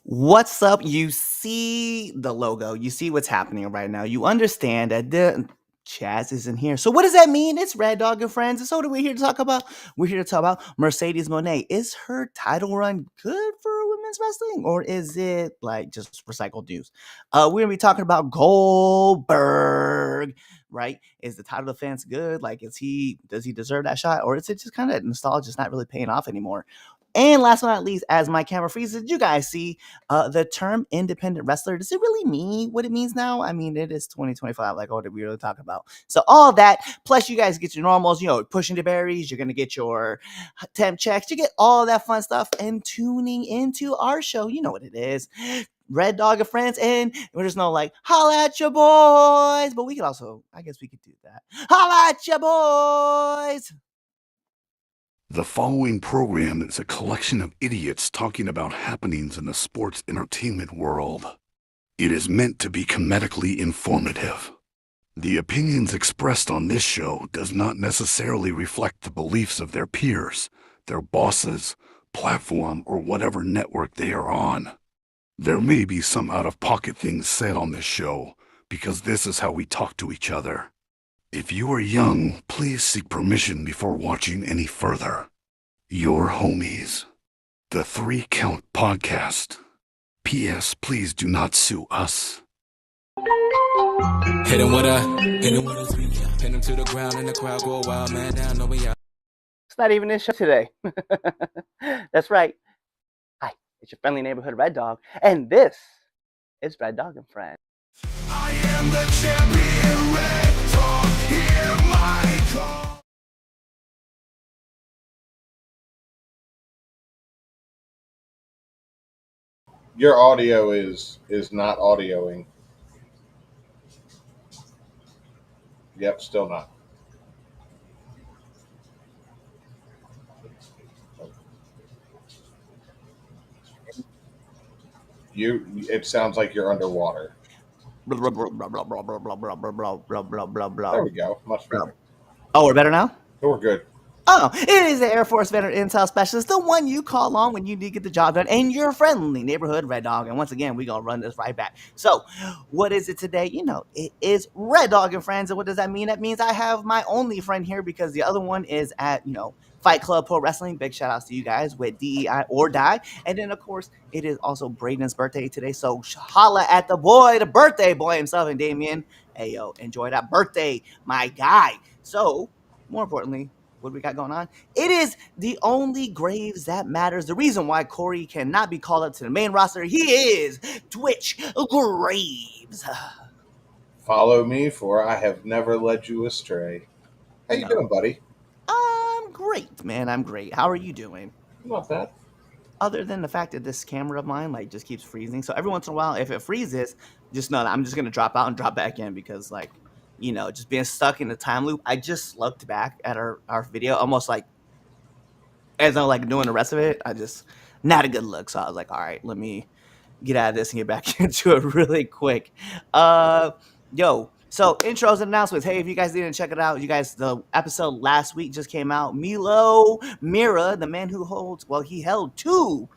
What's up? You see the logo. You see what's happening right now. You understand that the Chaz isn't here. So what does that mean? It's Red Dog and Friends. And so what are we here to talk about? We're here to talk about Mercedes Monet. Is her title run good for women's wrestling? Or is it like just recycled news? We're gonna be talking about Goldberg, right? Is the title defense good? Like, does he deserve that shot? Or is it just kind of nostalgia, just not really paying off anymore? And last but not least, as my camera freezes, you guys see the term independent wrestler, does it really mean what it means now? I mean, it is 2025. Like, what did we really talk about? So, all that, plus you guys get your normals, pushing the berries, you're going to get your temp checks, you get all that fun stuff, and tuning into our show. You know what it is. Red Dog and Friends, and we're just no like, holla at your boys. But we could also, I guess we could do that. Holla at your boys. The following program is a collection of idiots talking about happenings in the sports entertainment world. It is meant to be comedically informative. The opinions expressed on this show does not necessarily reflect the beliefs of their peers, their bosses, platform, or whatever network they are on. There may be some out-of-pocket things said on this show, because this is how we talk to each other. If you are young, please seek permission before watching any further. Your homies. The 3 Count Podcast. P.S. Please do not sue us. Hit him with a 3 count. Pin him to the ground and the crowd go wild, man. Now know we out. It's not even this show today. That's right. Hi, it's your friendly neighborhood Red Dog, and this is Red Dog and Friends. I am the champion, Red Dog, hear my call. Your audio is not audioing. Yep, still not. It sounds like you're underwater. Blah, blah, blah, blah, blah, blah, blah, blah, blah, blah, blah, blah, blah, blah. There we go. Much better. Oh, we're better now? We're good. Oh, it is the Air Force Veteran Intel Specialist, the one you call on when you need to get the job done, and your friendly neighborhood Red Dog. And once again, we're going to run this right back. So, what is it today? It is Red Dog and Friends. And what does that mean? That means I have my only friend here because the other one is at, Fight Club Pro Wrestling. Big shout outs to you guys with DEI or Die. And then, of course, it is also Braden's birthday today. So, holla at the boy, the birthday boy himself, and Damien. Hey, yo, enjoy that birthday, my guy. So, more importantly, what we got going on? It is the only Graves that matters. The reason why Corey cannot be called up to the main roster, he is Twitch Graves. Follow me, for I have never led you astray. How you doing, buddy? I'm great, man. I'm great. How are you doing? Not bad. Other than the fact that this camera of mine just keeps freezing. So every once in a while, if it freezes, just know that I'm just gonna drop out and drop back in because just being stuck in the time loop. I just looked back at our video, almost like as I'm doing the rest of it. I just not a good look. So I was like, all right, let me get out of this and get back into it really quick. So intros and announcements. Hey, if you guys didn't check it out, the episode last week just came out. Milo Mira, the man who he held 2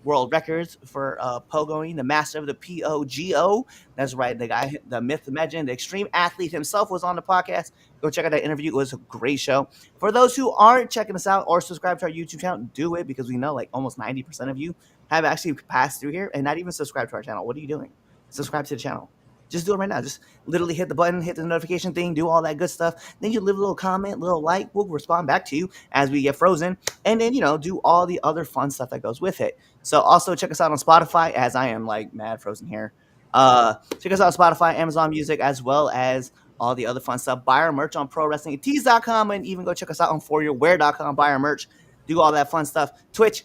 world records for pogoing, the master of the POGO. That's right, the guy, the myth, the legend, the extreme athlete himself was on the podcast. Go check out that interview. It was a great show. For those who aren't checking us out or subscribe to our YouTube channel, do it because we know almost 90% of you have actually passed through here and not even subscribed to our channel. What are you doing? Subscribe to the channel. Just do it right now. Just literally hit the button, hit the notification thing, do all that good stuff. Then you leave a little comment, little like. We'll respond back to you as we get frozen. And then, do all the other fun stuff that goes with it. So also check us out on Spotify, as I am mad frozen here. Check us out on Spotify, Amazon Music, as well as all the other fun stuff. Buy our merch on ProWrestlingTees.com and even go check us out on ForYourWear.com. Buy our merch. Do all that fun stuff. Twitch,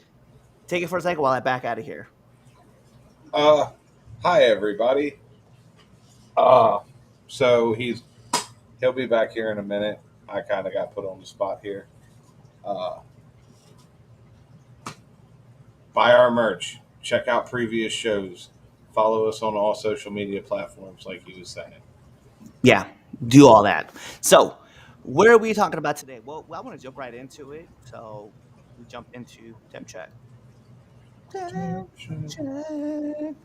take it for a second while I back out of here. Hi, everybody. So he'll be back here in a minute. I kind of got put on the spot here. Buy our merch. Check out previous shows. Follow us on all social media platforms, like he was saying. Yeah, do all that. So, what are we talking about today? Well, I want to jump right into it. So, we jump into temp check. Temp check.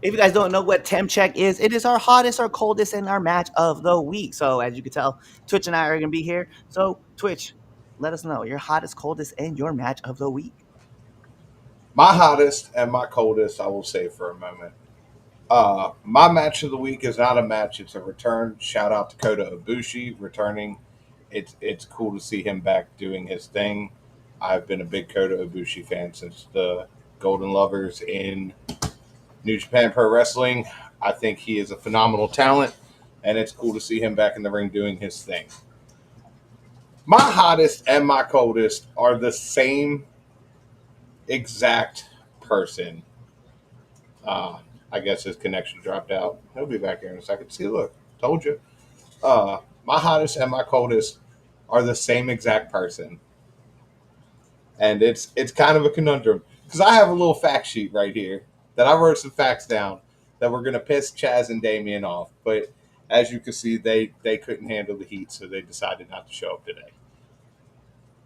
If you guys don't know what temp check is, it is our hottest or coldest in our match of the week. So as you can tell, Twitch and I are gonna be here. So Twitch, let us know your hottest, coldest, and your match of the week. My hottest and my coldest, I will say for a moment. My match of the week is not a match; it's a return. Shout out to Kota Ibushi returning. It's cool to see him back doing his thing. I've been a big Kota Ibushi fan since the Golden Lovers in New Japan Pro Wrestling. I think he is a phenomenal talent, and it's cool to see him back in the ring doing his thing. My hottest and my coldest are the same exact person. Uh, I guess his connection dropped out. He'll be back here in a second. See, look, told you. My hottest and my coldest are the same exact person, and it's kind of a conundrum because I have a little fact sheet right here that I wrote some facts down that were going to piss Chaz and Damien off, but as you can see, they couldn't handle the heat, so they decided not to show up today.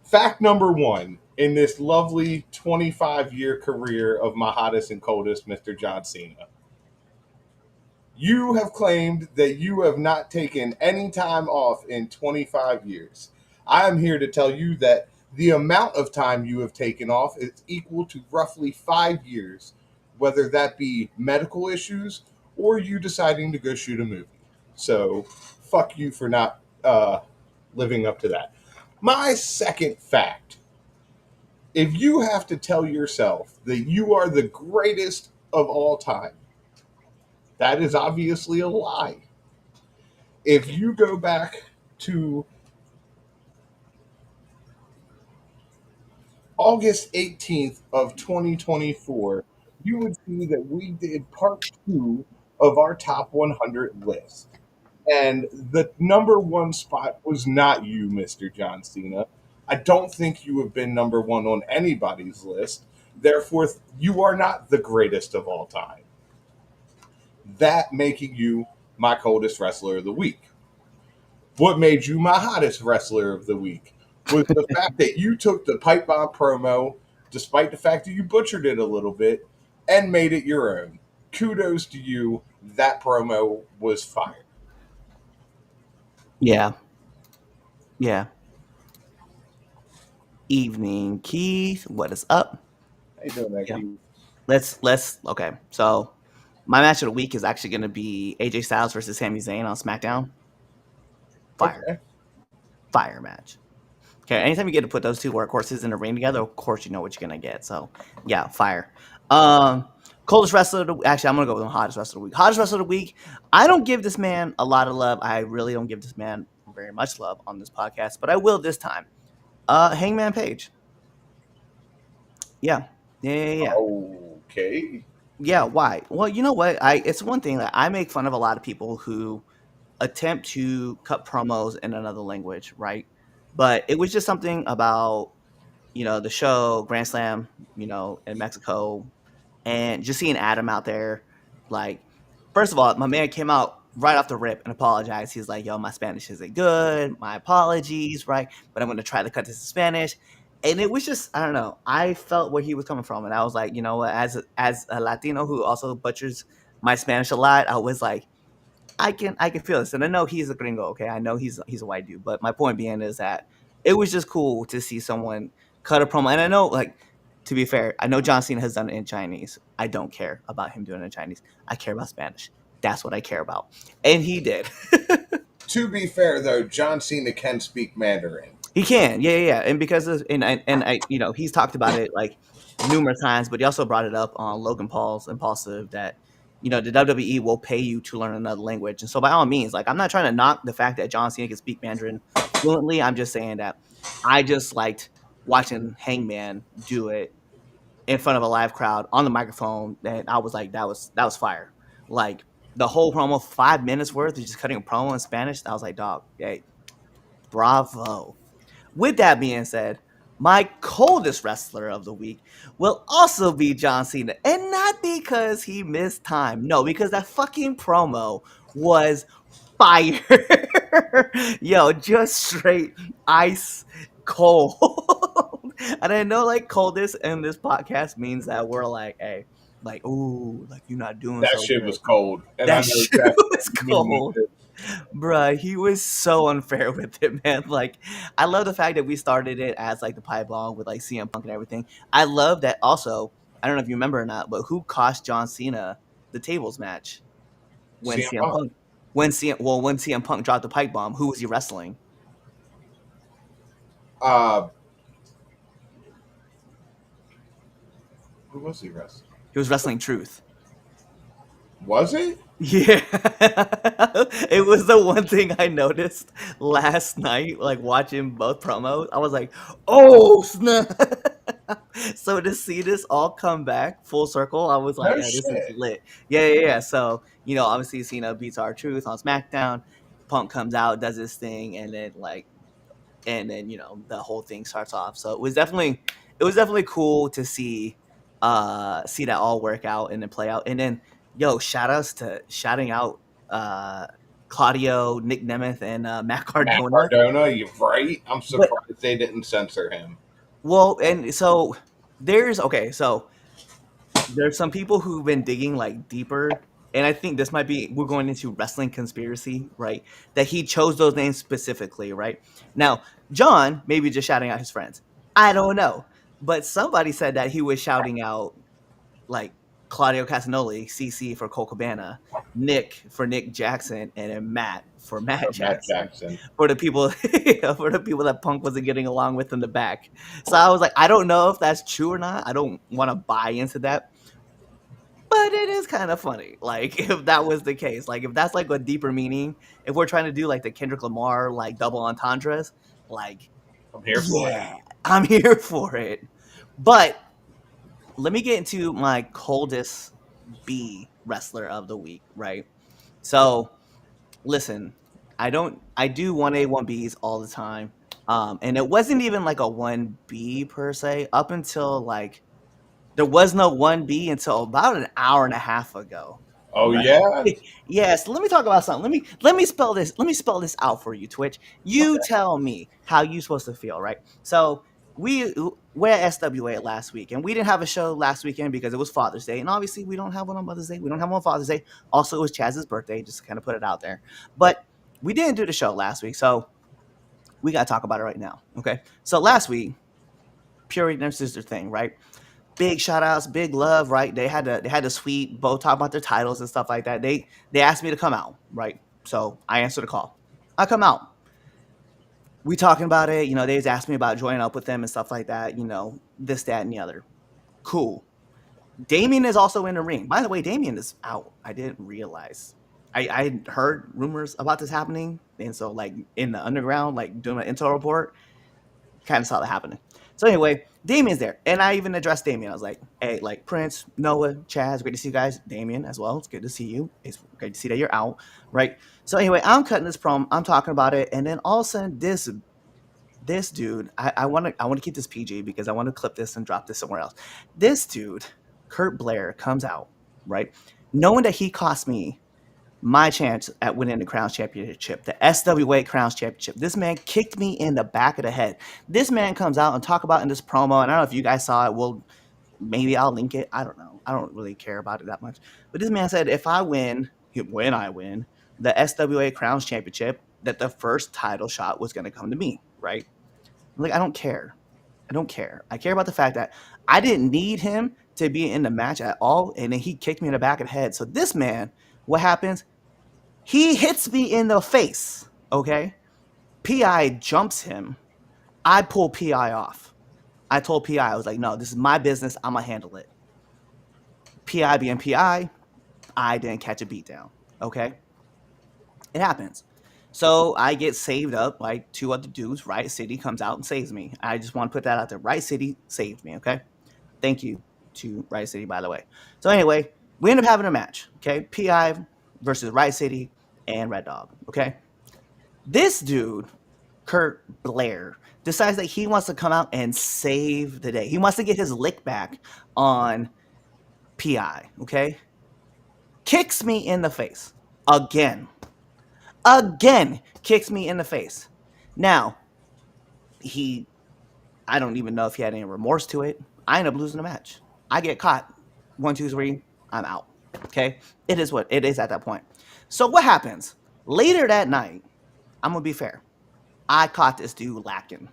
Fact number one in this lovely 25-year career of my hottest and coldest, Mr. John Cena. You have claimed that you have not taken any time off in 25 years. I am here to tell you that the amount of time you have taken off is equal to roughly 5 years, whether that be medical issues or you deciding to go shoot a movie. So, fuck you for not living up to that. My second fact, if you have to tell yourself that you are the greatest of all time, that is obviously a lie. If you go back to August 18th of 2024, you would see that we did part 2 of our top 100 list. And the number one spot was not you, Mr. John Cena. I don't think you have been number one on anybody's list. Therefore, you are not the greatest of all time. That making you my coldest wrestler of the week. What made you my hottest wrestler of the week was the fact that you took the pipe bomb promo, despite the fact that you butchered it a little bit, and made it your own. Kudos to you. That promo was fire. Yeah, yeah. Evening, Keith. What is up? How you doing, that Yeah. Keith? Let's okay. So my match of the week is actually gonna be AJ Styles versus Sami Zayn on SmackDown. Fire. Okay. Fire match. Okay, anytime you get to put those two workhorses in the ring together, of course you know what you're gonna get. So yeah, fire. Um, coldest wrestler of the actually I'm gonna go with the hottest wrestler of the week. Hottest wrestler of the week. I don't give this man a lot of love. I really don't give this man very much love on this podcast, but I will this time. Hangman Page. Yeah. Yeah. Okay. Yeah, why? Well, you know what? I it's one thing that I make fun of a lot of people who attempt to cut promos in another language, right? But it was just something about the show Grand Slam, in Mexico, and just seeing Adam out there, like, first of all, my man came out right off the rip and apologized. He's like, "Yo, my Spanish isn't good. My apologies, right? But I'm going to try to cut this in Spanish." And it was just, I don't know. I felt where he was coming from, and I was like, you know what? As a Latino who also butchers my Spanish a lot, I was like, I can feel this, and I know he's a gringo. Okay, I know he's a white dude, but my point being is that it was just cool to see someone cut a promo, and I know, like, to be fair, I know John Cena has done it in Chinese. I don't care about him doing it in Chinese. I care about Spanish. That's what I care about, and he did. To be fair, though, John Cena can speak Mandarin. He can, yeah, and because of and I, he's talked about it like numerous times, but he also brought it up on Logan Paul's Impulsive that the WWE will pay you to learn another language, and so by all means, like I'm not trying to knock the fact that John Cena can speak Mandarin fluently. I'm just saying that I just liked watching Hangman do it in front of a live crowd on the microphone, and I was like, that was fire. Like the whole promo, 5 minutes worth of just cutting a promo in Spanish. I was like, dog, hey, bravo. With that being said, my coldest wrestler of the week will also be John Cena. And not because he missed time. No, because that fucking promo was fire. Yo, just straight ice cold. And I know like coldest in this podcast means that we're like, hey, like, ooh, like you're not doing That so shit was good. cold, and I That know shit exactly was what you mean cold. with it. Bruh, he was so unfair with it, man. Like, I love the fact that we started it as like the pipe bomb with like CM Punk and everything. I love that also. I don't know if you remember or not, but who cost John Cena the tables match when CM CM Punk. Punk when CM Punk dropped the pipe bomb? Who was he wrestling? Uh, who was he wrestling? He was wrestling Truth. Was it? Yeah. It was the one thing I noticed last night, like watching both promos. I was like, oh snap. So to see this all come back full circle, I was like, No yeah, this is shit. lit. Yeah. So, obviously Cena beats our Truth on SmackDown. Punk comes out, does his thing, and then the whole thing starts off. So it was definitely cool to see that all work out and then play out. And then shouting out uh Claudio, Nick Nemeth, and Matt Matt Cardona. Cardona, you're right. I'm But surprised they didn't censor him. well, and so so there's some people who've been digging like deeper, and I think this might be we're going into wrestling conspiracy, right? That he chose those names specifically, right? Now, John maybe just shouting out his friends. I don't know, but somebody said that he was shouting out like Claudio Castagnoli, CC for Cole Cabana, Nick for Nick Jackson, and then Matt for Matt Or Matt Jackson Jackson. for the people for the people that Punk wasn't getting along with in the back. So I was like, I don't know if that's true or not. I don't want to buy into that, but it is kind of funny. Like if that was the case, like if that's like a deeper meaning, if we're trying to do like the Kendrick Lamar like double entendres, like I'm here for it. yeah, I'm here for it. But let me get into my coldest B wrestler of the week, right? So listen, I do 1A, 1Bs all the time. And it wasn't even like a 1B per se, up until like there was no 1B until about an hour and a half ago. Oh Right. yeah. Yes, let me talk about something. Let me spell this out for you, Twitch. You tell me how you supposed to feel, right? So we're at SWA last week, and we didn't have a show last weekend because it was Father's Day, and obviously we don't have one on Mother's Day. We don't have one on Father's Day. Also, it was Chaz's birthday, just to kind of put it out there. But we didn't do the show last week, so we gotta talk about it right now. Okay. So last week, Purity and their sister thing, right? Big shout outs, big love, right? They had to sweet, both talk about their titles and stuff like that. They asked me to come out, right? So I answered the call. I come out. We talking about it, they just asked me about joining up with them and stuff like that, this, that, and the other. Cool. Damien is also in the ring. By the way, Damien is out. I didn't realize. I heard rumors about this happening, and so like in the underground, like doing an intel report, kind of saw that happening. So anyway, Damien's there, and I even addressed Damien. I was like, "Hey, like Prince, Noah, Chaz, great to see you guys. Damien as well. It's good to see you. It's great to see that you're out, right?" So anyway, I'm cutting this prom. I'm talking about it, and then all of a sudden, this dude, I want to keep this PG because I want to clip this and drop this somewhere else. This dude, Kurt Blair, comes out, right, knowing that he cost me my chance at winning the Crowns Championship, the SWA Crowns Championship. This man kicked me in the back of the head. This man comes out and talk about in this promo, and I don't know if you guys saw it. Well, maybe I'll link it. I don't know. I don't really care about it that much. But this man said if I win, when I win the SWA Crowns Championship, that the first title shot was going to come to me, right? I'm like, I don't care. I don't care. I care about the fact that I didn't need him to be in the match at all, and then he kicked me in the back of the head. So this man, what happens? He hits me in the face, okay? PI jumps him. I pull PI off. I told PI, I was like, no, this is my business. I'm going to handle it. PI being PI, I didn't catch a beat down, okay? It happens. So I get saved up like two other dudes. Riot City comes out and saves me. I just want to put that out there. Riot City saved me, okay? Thank you to Riot City, by the way. So anyway, we end up having a match, okay? PI versus Riot City and Red Dog, okay? This dude, Kurt Blair, decides that he wants to come out and save the day. He wants to get his lick back on PI, okay? Kicks me in the face again. Again, kicks me in the face. Now, he I don't even know if he had any remorse to it. I end up losing the match. I get caught. 1, 2, 3, I'm out. Okay. It is what it is at that point. So what happens? Later that night, I'm gonna be fair. I caught this dude lacking.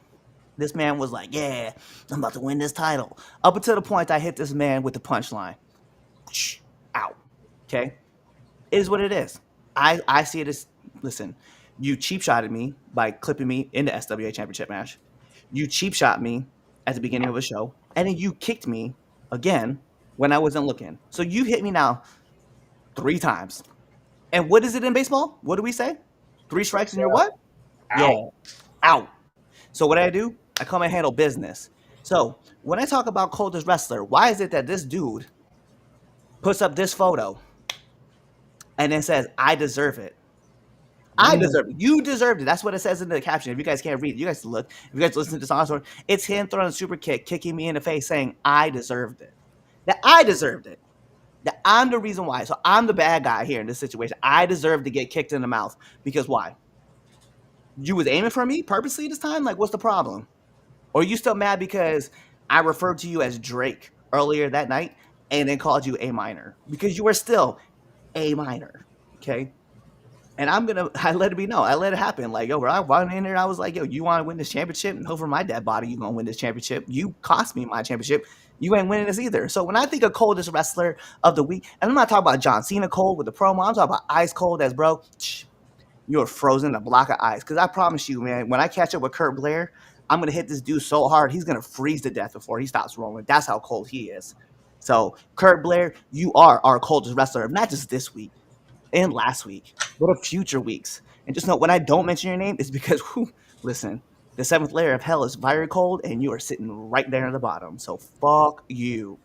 This man was like, "Yeah, I'm about to win this title." Up until the point I hit this man with the punchline. Out. Okay. It is what it is. I see it as, listen, you cheap shotted me by clipping me in the SWA championship match. You cheap shot me at the beginning of a show, and then you kicked me again when I wasn't looking. So you hit me now 3 times. And what is it in baseball? What do we say? 3 strikes and you're what? Yeah, Out. out. So what do? I come and handle business. So when I talk about coldest wrestler, why is it that this dude puts up this photo and then says, "I deserve it"? I deserve it. You deserved it. That's what it says in the caption. If you guys can't read, you guys look. If you guys listen to this on story, it's him throwing a super kick, kicking me in the face, saying, "I deserved it." That I deserved it. That I'm the reason why. So I'm the bad guy here in this situation. I deserve to get kicked in the mouth because why? You was aiming for me purposely this time? Like, what's the problem? Or are you still mad because I referred to you as Drake earlier that night and then called you A minor? Because you were still A minor. Okay. And I let it be known. I let it happen. Like, yo, bro, I went in there. I was like, yo, you want to win this championship? And over my dead body, you going to win this championship. You cost me my championship. You ain't winning this either. So when I think of coldest wrestler of the week, and I'm not talking about John Cena cold with the promo, I'm talking about ice cold as, bro, you're frozen in a block of ice. Because I promise you, man, when I catch up with Kurt Blair, I'm going to hit this dude so hard, he's going to freeze to death before he stops rolling. That's how cold he is. So, Kurt Blair, you are our coldest wrestler, not just this week and last week, but of future weeks. And just know when I don't mention your name, it's because, whew, listen, the seventh layer of hell is very cold, and you are sitting right there at the bottom. So fuck you.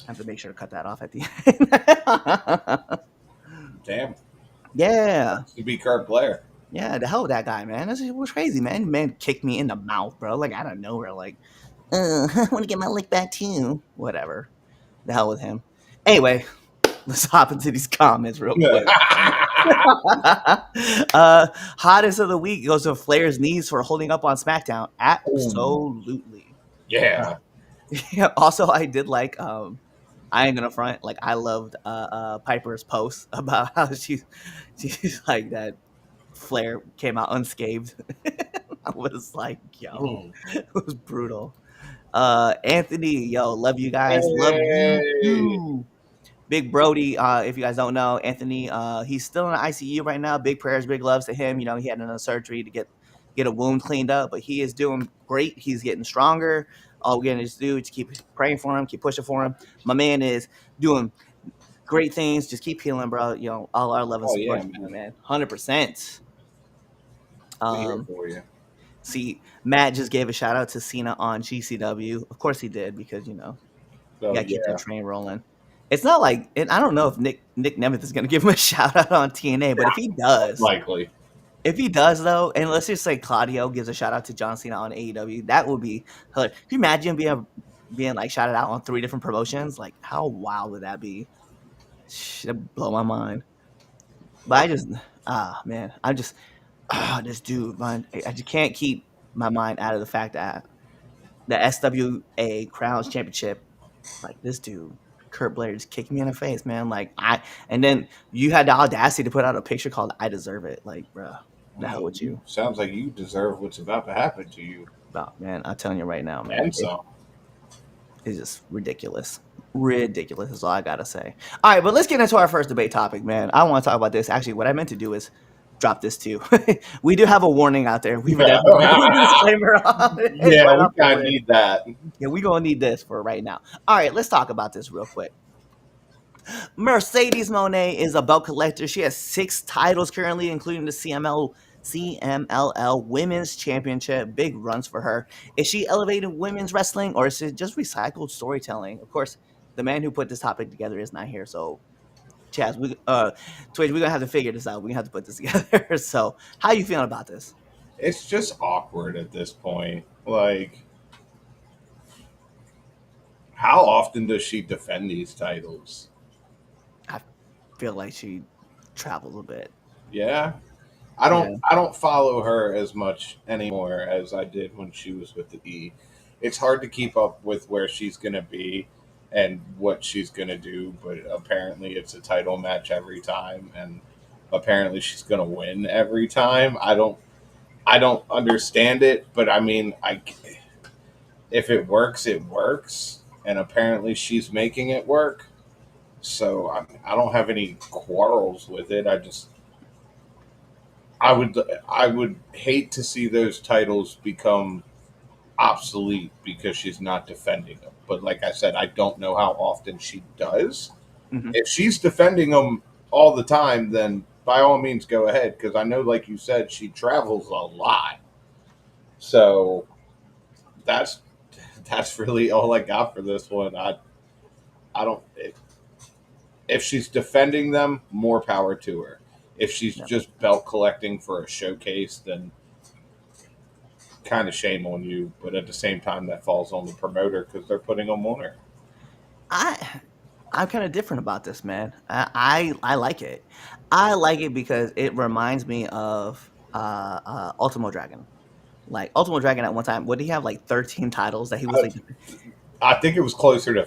I have to make sure to cut that off at the end. Damn. Yeah. To be Kurt Blair. Yeah, the hell with that guy, man. It was crazy, man. Man kicked me in the mouth, bro. Like, I don't know where, like, I want to get my lick back too. Whatever. The hell with him. Anyway, let's hop into these comments real quick. Hottest of the week goes to Flair's knees for holding up on SmackDown. Absolutely. Yeah. Yeah, also, I did like I ain't gonna front, like I loved Piper's post about how she's like that Flair came out unscathed. I was like, yo, it was brutal. Anthony, yo, love you guys. Love you Hey. too. Big Brody, if you guys don't know, Anthony, he's still in the ICU right now. Big prayers, big loves to him. You know, he had another surgery to get a wound cleaned up, but he is doing great. He's getting stronger. All we're gonna just do is keep praying for him, keep pushing for him. My man is doing great things. Just keep healing, bro. You know, all our love and Oh yeah, support to you, man. man. 100%. We're here Um, for you. see, Matt just gave a shout out to Cena on GCW. Of course he did, because you know you So gotta keep yeah. that train rolling. It's not like, and I don't know if Nick Nemeth is gonna give him a shout out on TNA, but Likely. if he does though, and let's just say Claudio gives a shout out to John Cena on AEW, that would be hilarious. Can you imagine being like shouted out on 3 different promotions? Like, how wild would that be? That'd blow my mind. But I just, man, I'm just, this dude, man, I just can't keep my mind out of the fact that the SWA Crowns Championship, like this dude, Kurt Blair, just kicked me in the face, man. Like, and then you had the audacity to put out a picture called "I Deserve It." Like, bro, the hell with you? Sounds like you deserve what's about to happen to you. Oh, man, I'm telling you right now, man, And some. it's just ridiculous. Ridiculous is all I gotta say. All right, but let's get into our first debate topic, man. I want to talk about this. Actually, what I meant to do is drop this too. We do have a warning out there. We would definitely have a disclaimer on it. Yeah, Right we off the kind of rip. need that. Yeah, we're gonna need this for right now. All right, let's talk about this real quick. Mercedes Monet is a belt collector. She has 6 titles currently, including the CMLL Women's Championship. Big runs for her. Is she elevating women's wrestling, or is it just recycled storytelling? Of course, the man who put this topic together is not here, so Chaz, Twitch, we're gonna have to figure this out. We're gonna have to put this together. So, how you feeling about this? It's just awkward at this point. Like, how often does she defend these titles? I feel like she travels a bit. Yeah. Yeah. I don't follow her as much anymore as I did when she was with the E. It's hard to keep up with where she's going to be and what she's going to do, but apparently it's a title match every time and apparently she's going to win every time. I don't understand it, but I mean, I if it works, it works, and apparently she's making it work. So I don't have any quarrels with it. I would hate to see those titles become obsolete because she's not defending them. But like I said, I don't know how often she does. Hmm. If she's defending them all the time, then by all means go ahead because I know, like you said, she travels a lot. So that's that's really all I got for this one. I don't if she's defending them, more power to her. If she's Yeah. just belt collecting for a showcase, then kind of shame on you. But at the same time, that falls on the promoter because they're putting them on her. I I'm kind of different about this, man. I like it. I like it because it reminds me of Ultimo Dragon. Like Ultimo Dragon at one time, would he have like 13 titles that he was I, like? I think it was closer to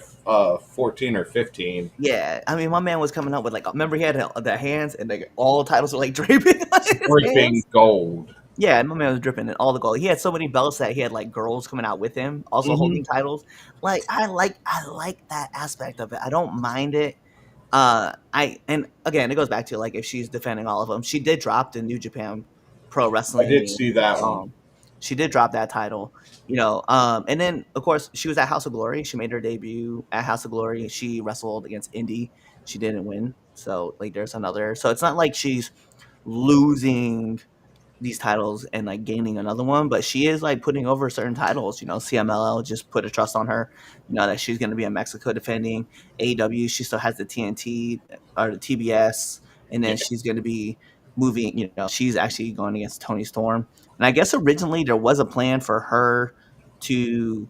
14 or 15. Yeah, I mean, my man was coming up with like, remember he had the hands and like all the titles were like draping on his Dripping hands. gold. Yeah, and my man was dripping in all the gold. He had so many belts that he had like girls coming out with him, also Hmm. holding titles. Like I like that aspect of it. I don't mind it. I and again, it goes back to like if she's defending all of them. She did drop the New Japan Pro I did Wrestling. see that one. Um, she did drop that title, and then of course she was at House of Glory. She made her debut at House of Glory. She wrestled against Indy. She didn't win, so like there's another. So it's not like she's losing these titles and like gaining another one, but she is like putting over certain titles. CMLL just put a trust on her, that she's going to be in Mexico defending. AEW, she still has the TNT or the TBS, and Yeah, then she's going to be moving. She's actually going against Tony Storm. And I guess originally there was a plan for her to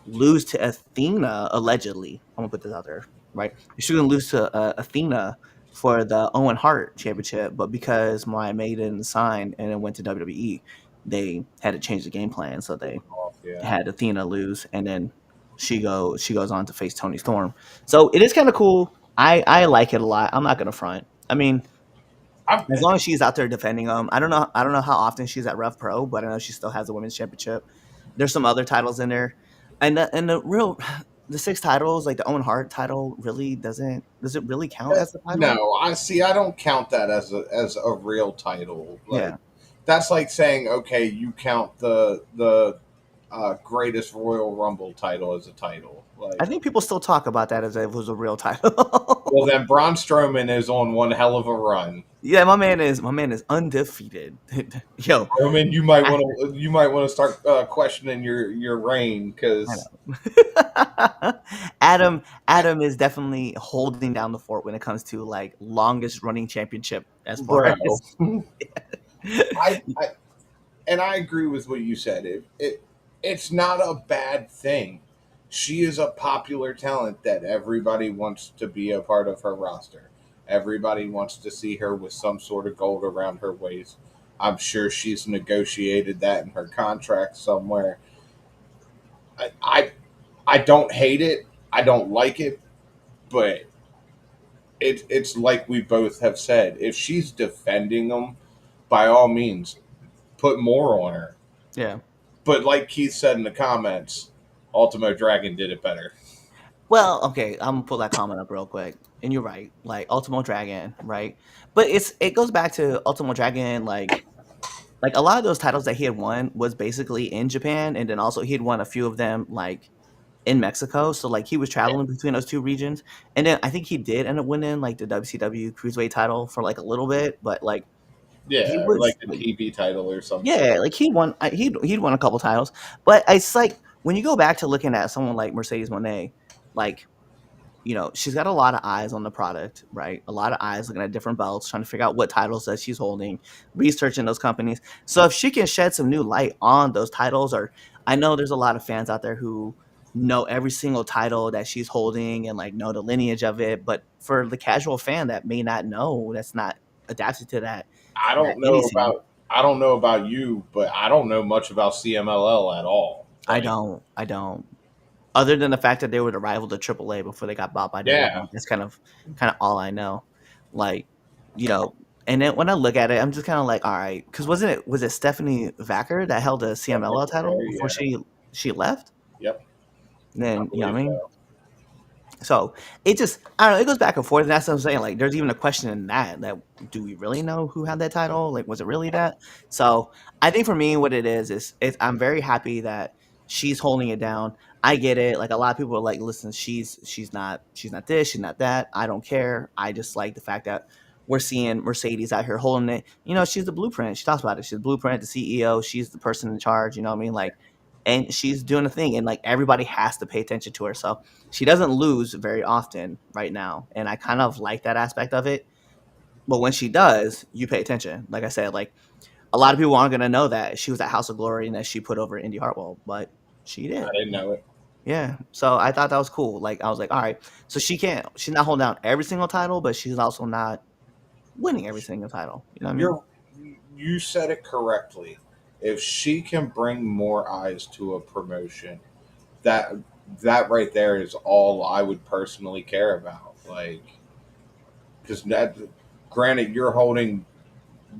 lose to Athena, allegedly. I'm gonna put this out there, right? She was gonna lose to Athena for the Owen Hart Championship, but because my maiden signed and it went to WWE, they had to change the game plan, so they off, yeah. had Athena lose, and then she goes on to face Tony Storm. So it is kind of cool. I like it a lot. I'm not gonna front. I mean, I'm, as long as she's out there defending them, I don't know how often she's at Rev Pro, but I know she still has the women's championship. There's some other titles in there, and the real the six titles, like the Owen Hart title, really does it really count as a title? no, I see. I don't count that as a real title. Like Yeah, that's like saying, okay, you count the greatest Royal Rumble title as a title. I Like, think people still talk about that as if it was a real well, title. then Braun Strowman is on one hell of a run. Yeah, my man is undefeated. Yo, Roman, you might want to start questioning your reign I because, know. Adam is definitely holding down the fort when it comes to like longest running championship as far bro, as I and I agree with what you said. It's not a bad thing. She is a popular talent that everybody wants to be a part of her roster. Everybody wants to see her with some sort of gold around her waist. I'm sure she's negotiated that in her contract somewhere. I, I I don't hate it. I don't like it, but it's like we both have said. If she's defending them, by all means, put more on her. yeah. But like Keith said in the comments, Ultimo Dragon did it better. Well, okay, I'm gonna pull that comment up real quick. And you're right, like Ultimo Dragon, right? But it goes back to Ultimo Dragon, like a lot of those titles that he had won was basically in Japan, and then also he had won a few of them like in Mexico. So like he was traveling between those two regions, and then I think he did end up winning like the WCW Cruiserweight title for like a little bit, but like he Yeah, or like was the like, TV title or some shit. yeah, like he'd won a couple titles, but it's like when you go back to looking at someone like Mercedes Monet, like she's got a lot of eyes on the product, right? A lot of eyes looking at different belts, trying to figure out what titles that she's holding, researching those companies. So if she can shed some new light on those titles, or I know there's a lot of fans out there who know every single title that she's holding and like know the lineage of it, but for the casual fan that may not know, that's not adapted to I that don't indie know scene. about I don't know about you, but I don't know much about CMLL at all. Like, I don't. Other than the fact that they were the rival to AAA before they got bought by yeah, WWE. That's kind of all I know. Like, you know, and then when I look at it, I'm just kind of like, all right, because was it Stephanie Vacker that held the CMLL title before yeah, she left? yep, And I then believe I mean, so. so it just I don't know. It goes back and forth, and that's what I'm saying. Like, there's even a question in that do we really know who had that title? Like, was it really that? So I think for me, what it is I'm very happy that she's holding it down. I get it. Like a lot of people are like, listen, she's not this, she's not that. I don't care. I just like the fact that we're seeing Mercedes out here holding it. She's the blueprint. She talks about it. She's the blueprint, the CEO. She's the person in charge. You know what I mean? Like, and she's doing a thing, and like everybody has to pay attention to her. So she doesn't lose very often right now, and I kind of like that aspect of it. But when she does, you pay attention. Like I said, like a lot of people aren't gonna know that she was at House of Glory and that she put over Indy Hartwell, but she I did. didn't know it. Yeah. So I thought that was cool. Like I was like, all right. So she's not holding down every single title, but she's also not winning every single title. You know what I mean? You're you said it correctly. If she can bring more eyes to a promotion, that that right there is all I would personally care about. Like, because that, granted, you're holding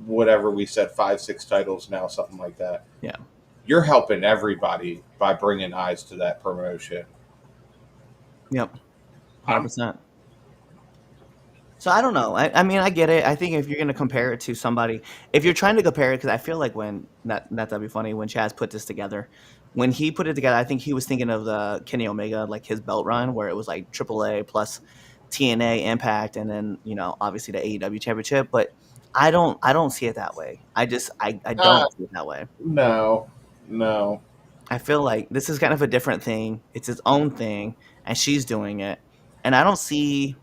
whatever we said, 5, 6 titles now, something like that. Yeah. You're helping everybody by bringing eyes to that promotion. Yep. I'm 100%. So I don't know. I mean, I get it. I think if you're gonna compare it to somebody, if you're trying to compare it, because I feel like when not that'd be funny when Chaz put this together, when he put it together, I think he was thinking of the Kenny Omega, like his belt run, where it was like AAA plus TNA Impact, and then obviously the AEW Championship. But I don't see it that way. I uh, don't see it that way. no, no. I feel like this is kind of a different thing. It's its own thing, and she's doing it, and I don't see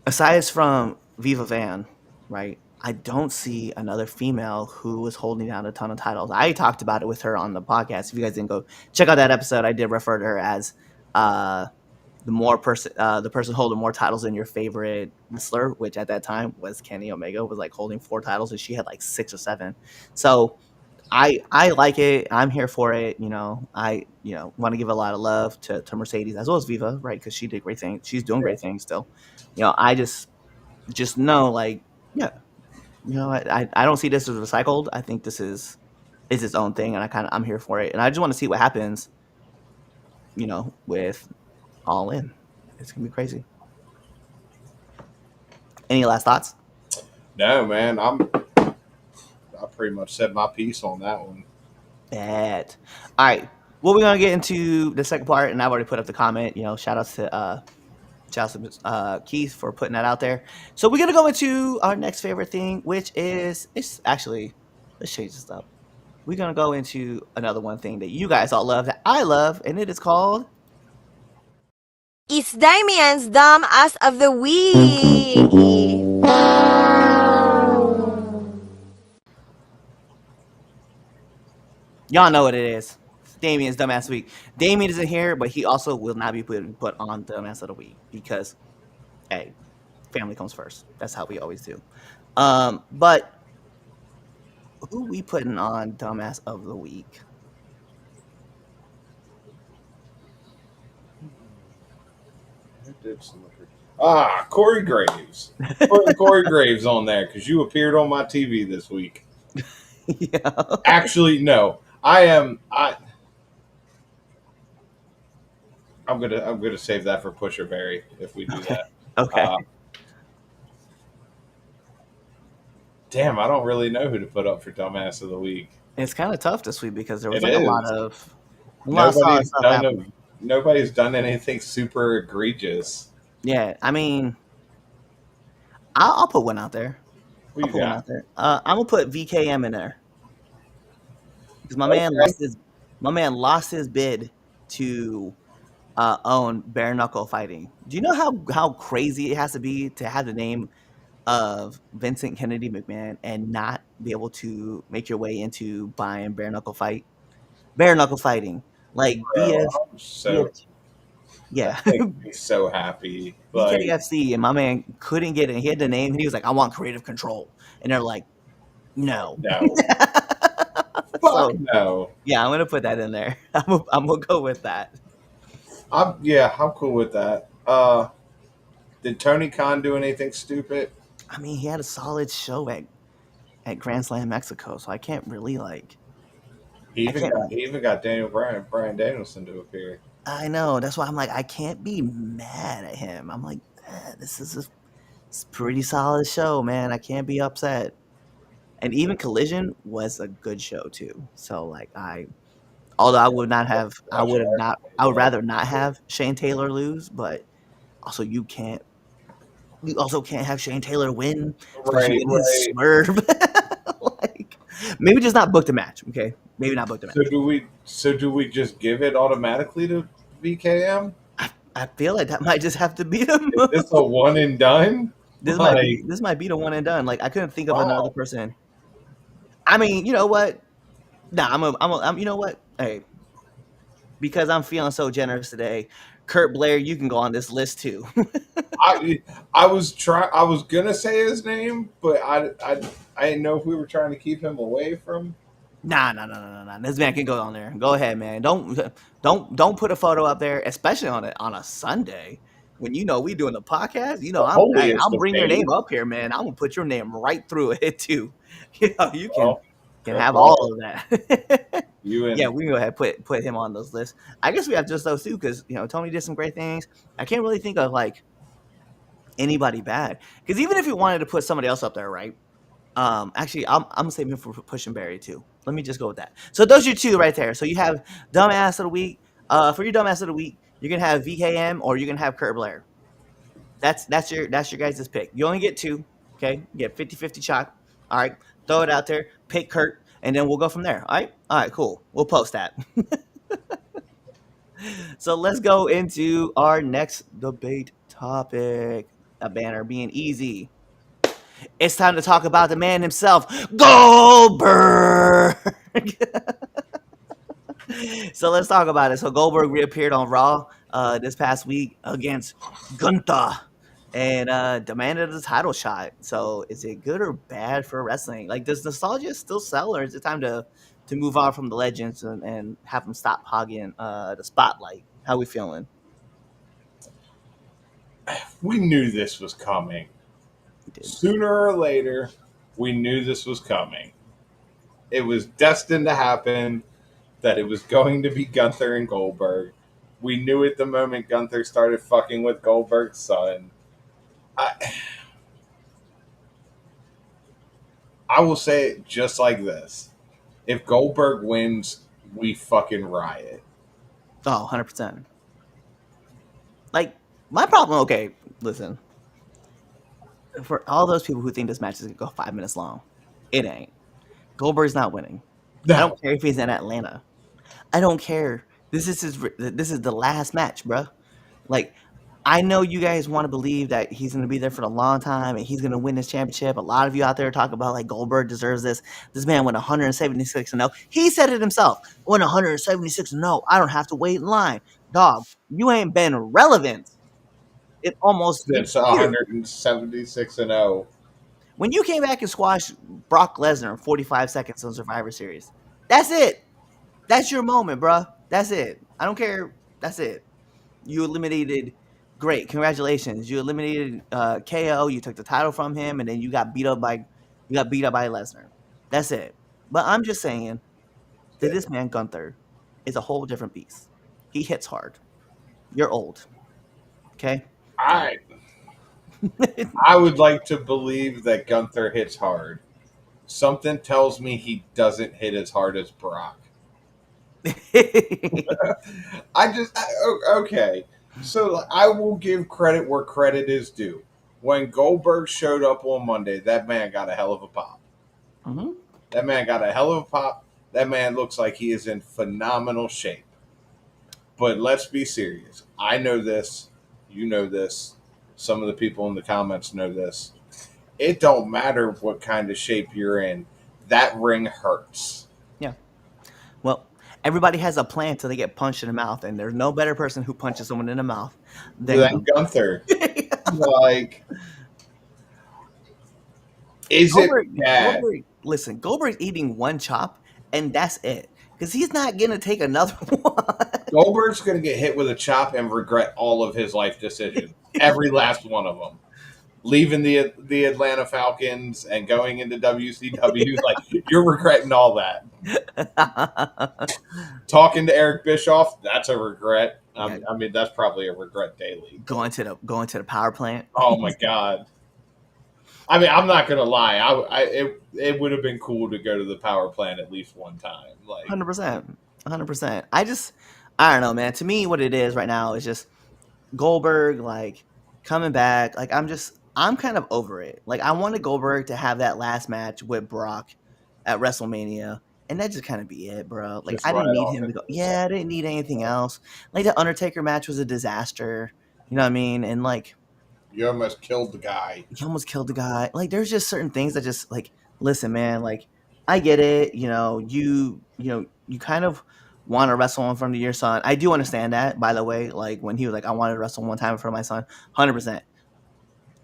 aside from Viva Van, right? I don't see another female who is holding down a ton of titles. I talked about it with her on the podcast. If you guys didn't go check out that episode, I did refer to her as uh, the person holding more titles than your favorite wrestler, which at that time was Kenny Omega, was like holding 4 titles, and she had like 6 or 7. So I like it. I'm here for it. I want to give a lot of love to Mercedes as well as Viva, right? Because she did great things. She's doing great things still. I just know, like, yeah, I don't see this as recycled. I think this is its own thing, and I'm here for it, and I just want to see what happens. With All In, it's gonna be crazy. Any last thoughts? No, man. I pretty much said my piece on that one. Bad. All right. Well, we're gonna get into the second part, and I've already put up the comment. Shout outs to Keith for putting that out there. So we're gonna go into our next favorite thing, which is it's actually let's change this up. We're gonna go into another one thing that you guys all love that I love, and it is called It's Damien's Dumb Ass of the Week. y'all know what it is. It's Damien's Dumbass Week. Damien isn't here, but he also will not be put on Dumbass of the Week because hey, family comes first. That's how we always do. But who we putting on Dumbass of the Week? Corey Graves. Putting Corey Graves on there because you appeared on my TV this week. Yeah. Actually, no. I am. I'm gonna save that for Pusher Berry if we do that. Okay. Uh, damn, I don't really know who to put up for Dumbass of the Week. It's kind of tough this week because there was It like is. a lot of solid Nobody's stuff done a, happening. nobody's done anything super egregious. Yeah, I mean, I'll put one out there. Who I'll you put one got? out there. I'm gonna put VKM in there because Okay. my man lost his bid to own bare knuckle fighting. Do you know how crazy it has to be to have the name of Vincent Kennedy McMahon and not be able to make your way into buying bare knuckle fighting? Like Bro, I'm be a so Yeah. That makes me so happy. Like, BKFC, and my man couldn't get it. He had the name, and he was like, "I want creative control," and they're like, "No." no, fuck So no. yeah, I'm gonna put that in there. I'm gonna go with that. I'm cool with that. Did Tony Khan do anything stupid? I mean, he had a solid show at Grand Slam Mexico, so I can't really like. I can't. He even got Brian Danielson to appear. I know. That's why I'm like, I can't be mad at him. I'm like, this is a pretty solid show, man. I can't be upset. And even Collision was a good show too. So like, although Watch I would everything. rather not have Shane Taylor lose, but also you also can't have Shane Taylor win, especially Right, in his right. swerve. Like, maybe just not book the match. Okay, maybe not book the So match. do we just give it automatically to VKM? I feel like that might just have to beat him. Is this a one and done? Like, This might be the one and done. Like I couldn't think of another wow. person. I mean, you know what? Nah, you know what? Hey, because I'm feeling so generous today, Kurt Blair, you can go on this list too. I I was gonna say his name, but I didn't know if we were trying to keep him away from. Nah. This man can go on there. Go ahead, man. Don't put a photo up there, especially on a Sunday when you know we doing the podcast. You know, The holiest I'll of bring your days. name up here, man. I'm gonna put your name right through it too. You know, you Well, can Kurt have Blair, all of that. you Yeah, and we can go ahead and put him on those lists. I guess we have just those two because Tony did some great things. I can't really think of like anybody bad because even if you wanted to put somebody else up there, right? Actually, I'm gonna save him for pushing Barry too. Let me just go with that. So those are your two right there. So you have dumbass of the week. For your dumbass of the week, you're gonna have VKM or you're gonna have Kurt Blair. That's your guys' pick. You only get two. Okay, you get 50-50 shot. All right, throw it out there. Pick Kurt, and then we'll go from there. All right, cool. We'll post that. So let's go into our next debate topic. A banner being easy. It's time to talk about the man himself, Goldberg. So let's talk about it. So Goldberg reappeared on Raw this past week against Gunther and demanded a title shot. So is it good or bad for wrestling? Like, does nostalgia still sell, or is it time to move on from the legends and have them stop hogging the spotlight? How we feeling? we knew this was coming. We did. Sooner or later, we knew this was coming. It was destined to happen. That it was going to be Gunther and Goldberg. We knew it the moment Gunther started fucking with Goldberg's son. I, I will say it just like this. If Goldberg wins, we fucking riot. Oh, 100%. Like, my problem, okay, listen. For all those people who think this match is going to go 5 minutes long, it ain't. Goldberg's not winning. I No, don't care if he's in Atlanta. I don't care. This is the last match, bro. Like, I know you guys want to believe that he's going to be there for a long time and he's going to win this championship. A lot of you out there talk about like Goldberg deserves this. This man went 176 and 0. He said it himself. Went 176 and 0. I don't have to wait in line. Dog, you ain't been relevant in almost since years. 176 and 0. When you came back and squashed Brock Lesnar in 45 seconds on Survivor Series, that's it. That's your moment, bruh. That's it. I don't care. That's it. You eliminated. Great, congratulations. You eliminated KO. You took the title from him, and then you got beat up by Lesnar. That's it. But I'm just saying that this man Gunther is a whole different beast. He hits hard. You're old. Okay. I I would like to believe that Gunther hits hard. Something tells me he doesn't hit as hard as Brock. Okay. So like, I will give credit where credit is due. When Goldberg showed up on Monday, that man got a hell of a pop. Mhm. That man got a hell of a pop. That man looks like he is in phenomenal shape. But let's be serious. I know this. You know this. Some of the people in the comments know this. It don't matter what kind of shape you're in. That ring hurts. Yeah. Well, Everybody has a plan till they get punched in the mouth, and there's no better person who punches someone in the mouth than Then Gunther. Gunther, like, is it bad? Listen, Goldberg's eating one chop, and that's it. Because he's not going to take another one. Goldberg's going to get hit with a chop and regret all of his life decisions, every last one of them. Leaving the Atlanta Falcons and going into WCW, like, you're regretting all that. Talking to Eric Bischoff, that's a regret. Yeah, I mean, that's probably a regret daily. going to the power plant. Oh my god. I mean, I'm not gonna lie. It would have been cool to go to the power plant at least one time. Like, 100%. 100%. I don't know, man. To me, what it is right now is just Goldberg, like, coming back. Like, I'm kind of over it. Like, I wanted Goldberg to have that last match with Brock at WrestleMania, and that just kind of be it, bro. Like, just I right didn't need off him to into go. the sun. Yeah, I didn't need anything else. Like, the Undertaker match was a disaster. You know what I mean? And, like, You almost killed the guy. he almost killed the guy. Like, there's just certain things that just, like, listen, man, like, I get it. You kind of want to wrestle in front of your son. I do understand that, by the way. Like, when he was like, I wanted to wrestle one time in front of my son, 100%.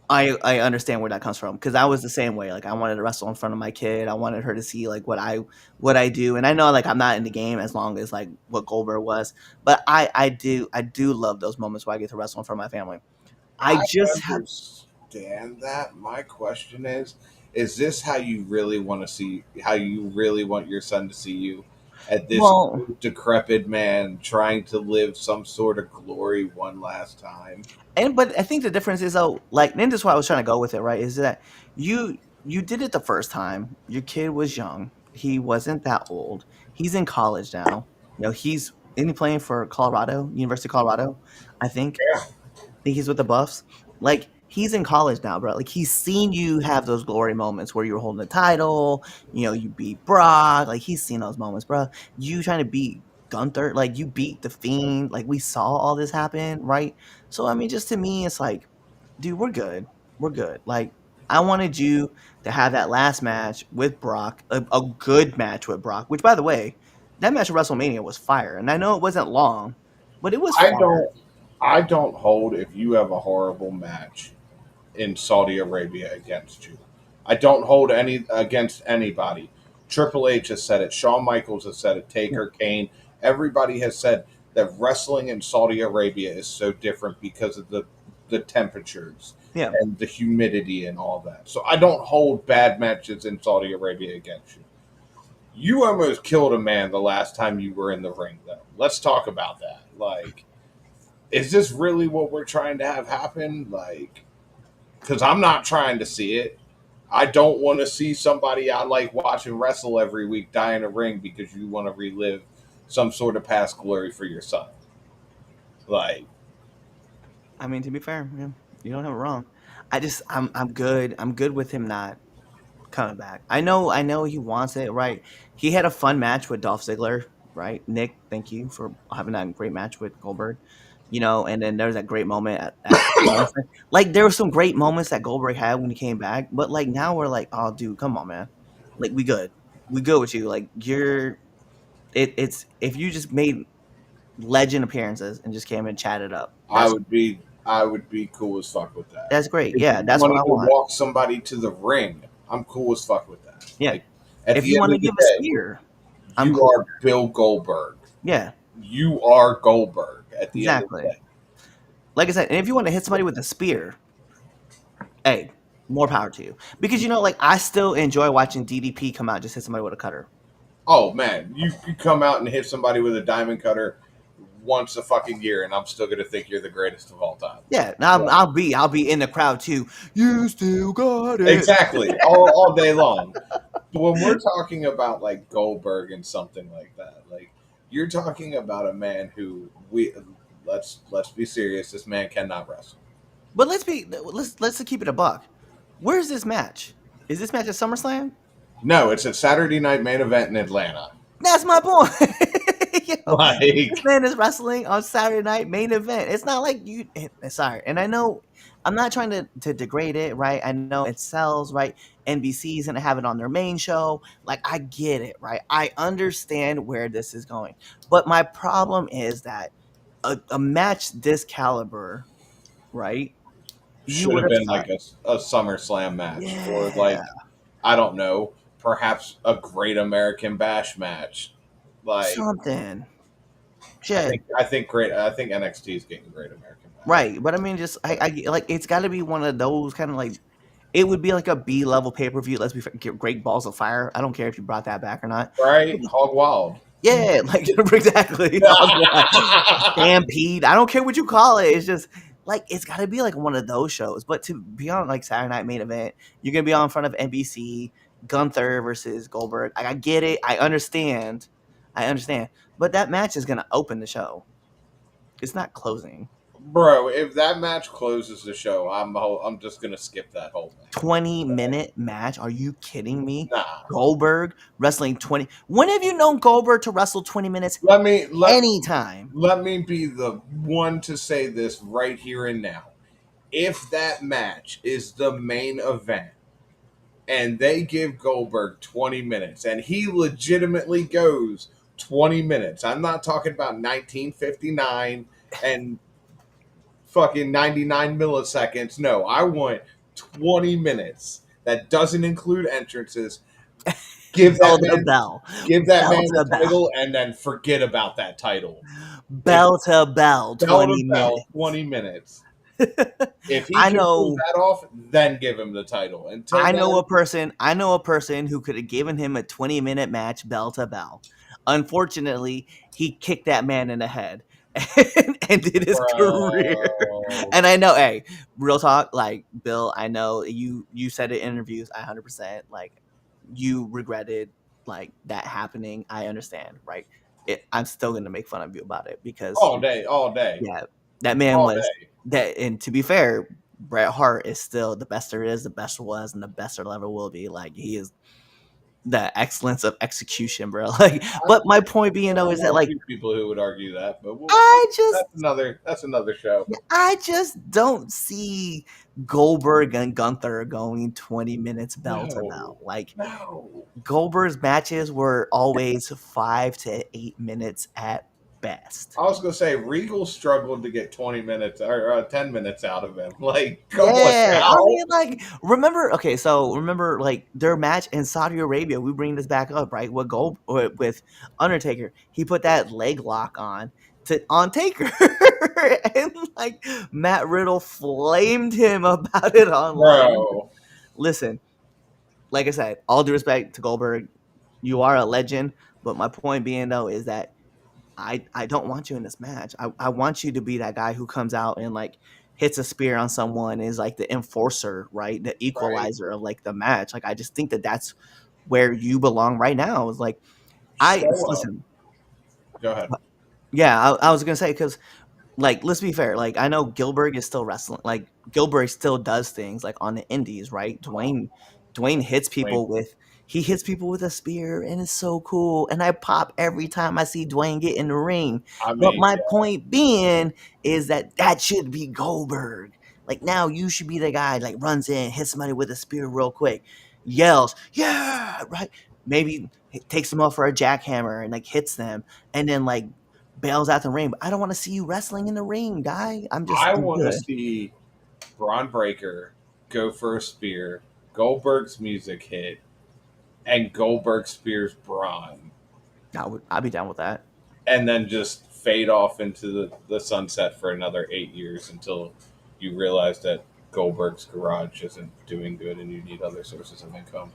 I understand where that comes from, because I was the same way. Like, I wanted to wrestle in front of my kid. I wanted her to see like what I do, and I know like I'm not in the game as long as like what Goldberg was, but I do love those moments where I get to wrestle in front of my family. I I just have understand that. My question is this how you really want to see, how you really want your son to see you, at this well, decrepit man trying to live some sort of glory one last time? but I think the difference is, though, like, and this is why I was trying to go with it, right? Is that you did it the first time. Your kid was young. He wasn't that old. He's in college now. He's isn't he playing for Colorado, University of Colorado, I think. Yeah, Think he's with the Buffs. Like, he's in college now, bro. Like, he's seen you have those glory moments where you were holding the title. You beat Brock. Like, he's seen those moments, bro. You trying to beat Gunther, like, you beat the Fiend. Like, we saw all this happen, right? So I mean, just to me, it's like, dude, we're good. We're good. Like, I wanted you to have that last match with Brock, a good match with Brock. Which, by the way, that match at WrestleMania was fire, and I know it wasn't long, but it was I fire. don't. I don't hold if you have a horrible match in Saudi Arabia against you. I don't hold any against anybody. Triple H has said it. Shawn Michaels has said it. Yeah. Taker, Kane, everybody has said that wrestling in Saudi Arabia is so different because of the temperatures Yeah. and the humidity and all that. So I don't hold bad matches in Saudi Arabia against you. You almost killed a man the last time you were in the ring, though. Let's talk about that. Like, is this really what we're trying to have happen? Like, because I'm not trying to see it. I don't want to see somebody I like watching wrestle every week die in a ring because you want to relive some sort of past glory for your son. Like, I mean, to be fair, yeah, you don't have it wrong. I'm good. I'm good with him not coming back. I know he wants it, right? He had a fun match with Dolph Ziggler, right? Nick, thank you for having that great match with Goldberg. And then there was that great moment at like, there were some great moments that Goldberg had when he came back, but like, now we're like, oh, dude, come on, man. Like, we good with you. Like, it's if you just made legend appearances and just came and chatted up, I would be cool as fuck with that. that's great. If Yeah, you that's what wanted I to want. walk somebody to the ring, I'm cool as fuck with that. Yeah. Like, at If the you end want to of the give a day, spear, I'm you cool. are Bill Goldberg. Yeah, You are Goldberg at the end of the exactly. day. Like I said, and if you want to hit somebody with a spear, hey, more power to you. Because, like, I still enjoy watching DDP come out and just hit somebody with a cutter. Oh man, you come out and hit somebody with a diamond cutter once a fucking year, and I'm still gonna think you're the greatest of all time. Yeah, now Yeah. I'll be in the crowd too. You still got it. Exactly, all day long. But when we're talking about like Goldberg and something like that, like, you're talking about a man who let's be serious. This man cannot wrestle. But let's keep it a buck. Where's this match? Is this match at SummerSlam? No, it's a Saturday night main event in Atlanta. That's my point. Yo, this Like, man is wrestling on Saturday night main event. It's not like you. Sorry, and I know I'm not trying to degrade it, right? I know it sells, right? NBC's gonna have it on their main show. Like, I get it, right? I understand where this is going, but my problem is that a match this caliber, right? You should would have have been thought, like a SummerSlam match, or yeah, like, I don't know, perhaps a Great American Bash match. Like, something, shit. I think NXT is getting Great American Bash. Right, but I mean, just I like it's got to be one of those kind of like it would be like a B level pay per view. Let's be Great Balls of Fire. I don't care if you brought that back or not. Right? Hog Wild. Yeah, like exactly. Stampede. I don't care what you call it. It's just like it's got to be like one of those shows. But to be on like Saturday Night Main Event, you're gonna be on in front of NBC, Gunther versus Goldberg. Like, I get it. I understand. But that match is gonna open the show. It's not closing. Bro, if that match closes the show, I'm just gonna skip that whole thing. 20-minute match. Are you kidding me? Nah. Goldberg wrestling 20. When have you known Goldberg to wrestle 20 minutes Let me let anytime? let me be the one to say this right here and now. If that match is the main event and they give Goldberg 20 minutes and he legitimately goes 20 minutes, I'm not talking about 1959 and fucking 99 milliseconds. No, I want 20 minutes. That doesn't include entrances. Give Bell that to man bell. give that Bell man to the bell. title and then forget about that title. If Bell to bell, bell to 20 bell, minutes. 20 minutes. If he I can pull know that off, then give him the title. Until then, I know a person who could have given him a 20-minute match bell to bell. Unfortunately, he kicked that man in the head and ended his career. bro. And I know, hey, real talk, like Bill, I know you said it in interviews, 100%, like you regretted like that happening. I understand, right? I'm still gonna make fun of you about it because All day, all day, yeah, that man all was day. that. And to be fair, Bret Hart is still the best there is, the best there was, and the best there ever will be. Like, he is the excellence of execution, bro. Like, but my point being though I is that know a like few people who would argue that, but I just that's another show. I just don't see Goldberg and Gunther going 20 minutes bell to No, bell. Like, no. Goldberg's matches were always 5 to 8 minutes at best. I was gonna say Regal struggled to get 20 minutes or 10 minutes out of him. Like, come on Yeah, I now. mean, like, remember? Okay, so remember, like their match in Saudi Arabia. We bring this back up, right? With with Undertaker, he put that leg lock on Taker, and like Matt Riddle flamed him about it online. Bro, Listen, like I said, all due respect to Goldberg, you are a legend. But my point being though is that I don't want you in this match. I want you to be that guy who comes out and like hits a spear on someone, is like the enforcer, right? The right? equalizer of like the match. Like, I just think that that's where you belong right now. Is like I Show up. listen. Go ahead. Yeah, I was gonna say because like let's be fair. Like, I know Gilbert is still wrestling. Like, Gilbert still does things like on the indies, right? Dwayne hits Wayne. people with he hits people with a spear, and it's so cool. And I pop every time I see Dwayne get in the ring. I But mean, my yeah, point being is that that should be Goldberg. Like, now you should be the guy like runs in, hits somebody with a spear real quick, yells, "Yeah!" Right? Maybe takes them off for a jackhammer and like hits them, and then like bails out the ring. But I don't want to see you wrestling in the ring, guy. I I'm want to good. see Braun Breaker go for a spear, Goldberg's music hit, and Goldberg spears Braun, I'd be down with that. and then just fade off into the sunset for another 8 years until you realize that Goldberg's garage isn't doing good and you need other sources of income.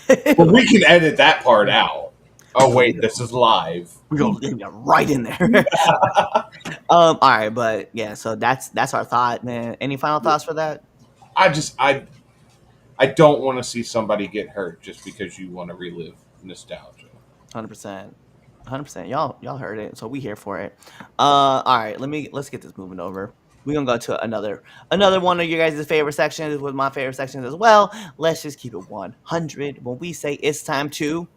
But we can edit that part out. Oh we gonna wait, leave it. this is live. We gonna leave it right in there. All right, but yeah. So that's our thought, man. Any final thoughts for that? I just I don't want to see somebody get hurt just because you want to relive nostalgia. 100%. 100%. Y'all heard it, so we here for it. All right, let's get this moving over. We're gonna go to another one of your guys' favorite sections with my favorite sections as well. Let's just keep it 100 when we say it's time to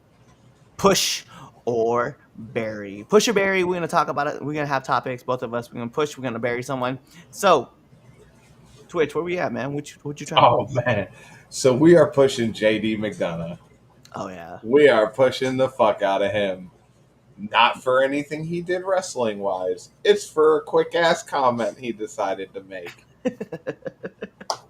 push or bury. Push or bury. We're gonna talk about it. We're gonna have topics. Both of us. We're gonna push. We're gonna bury someone. So, Twitch, where we at, man? What you trying to Oh push? man. So we are pushing JD McDonough. Oh yeah. We are pushing the fuck out of him. Not for anything he did wrestling wise. It's for a quick ass comment he decided to make.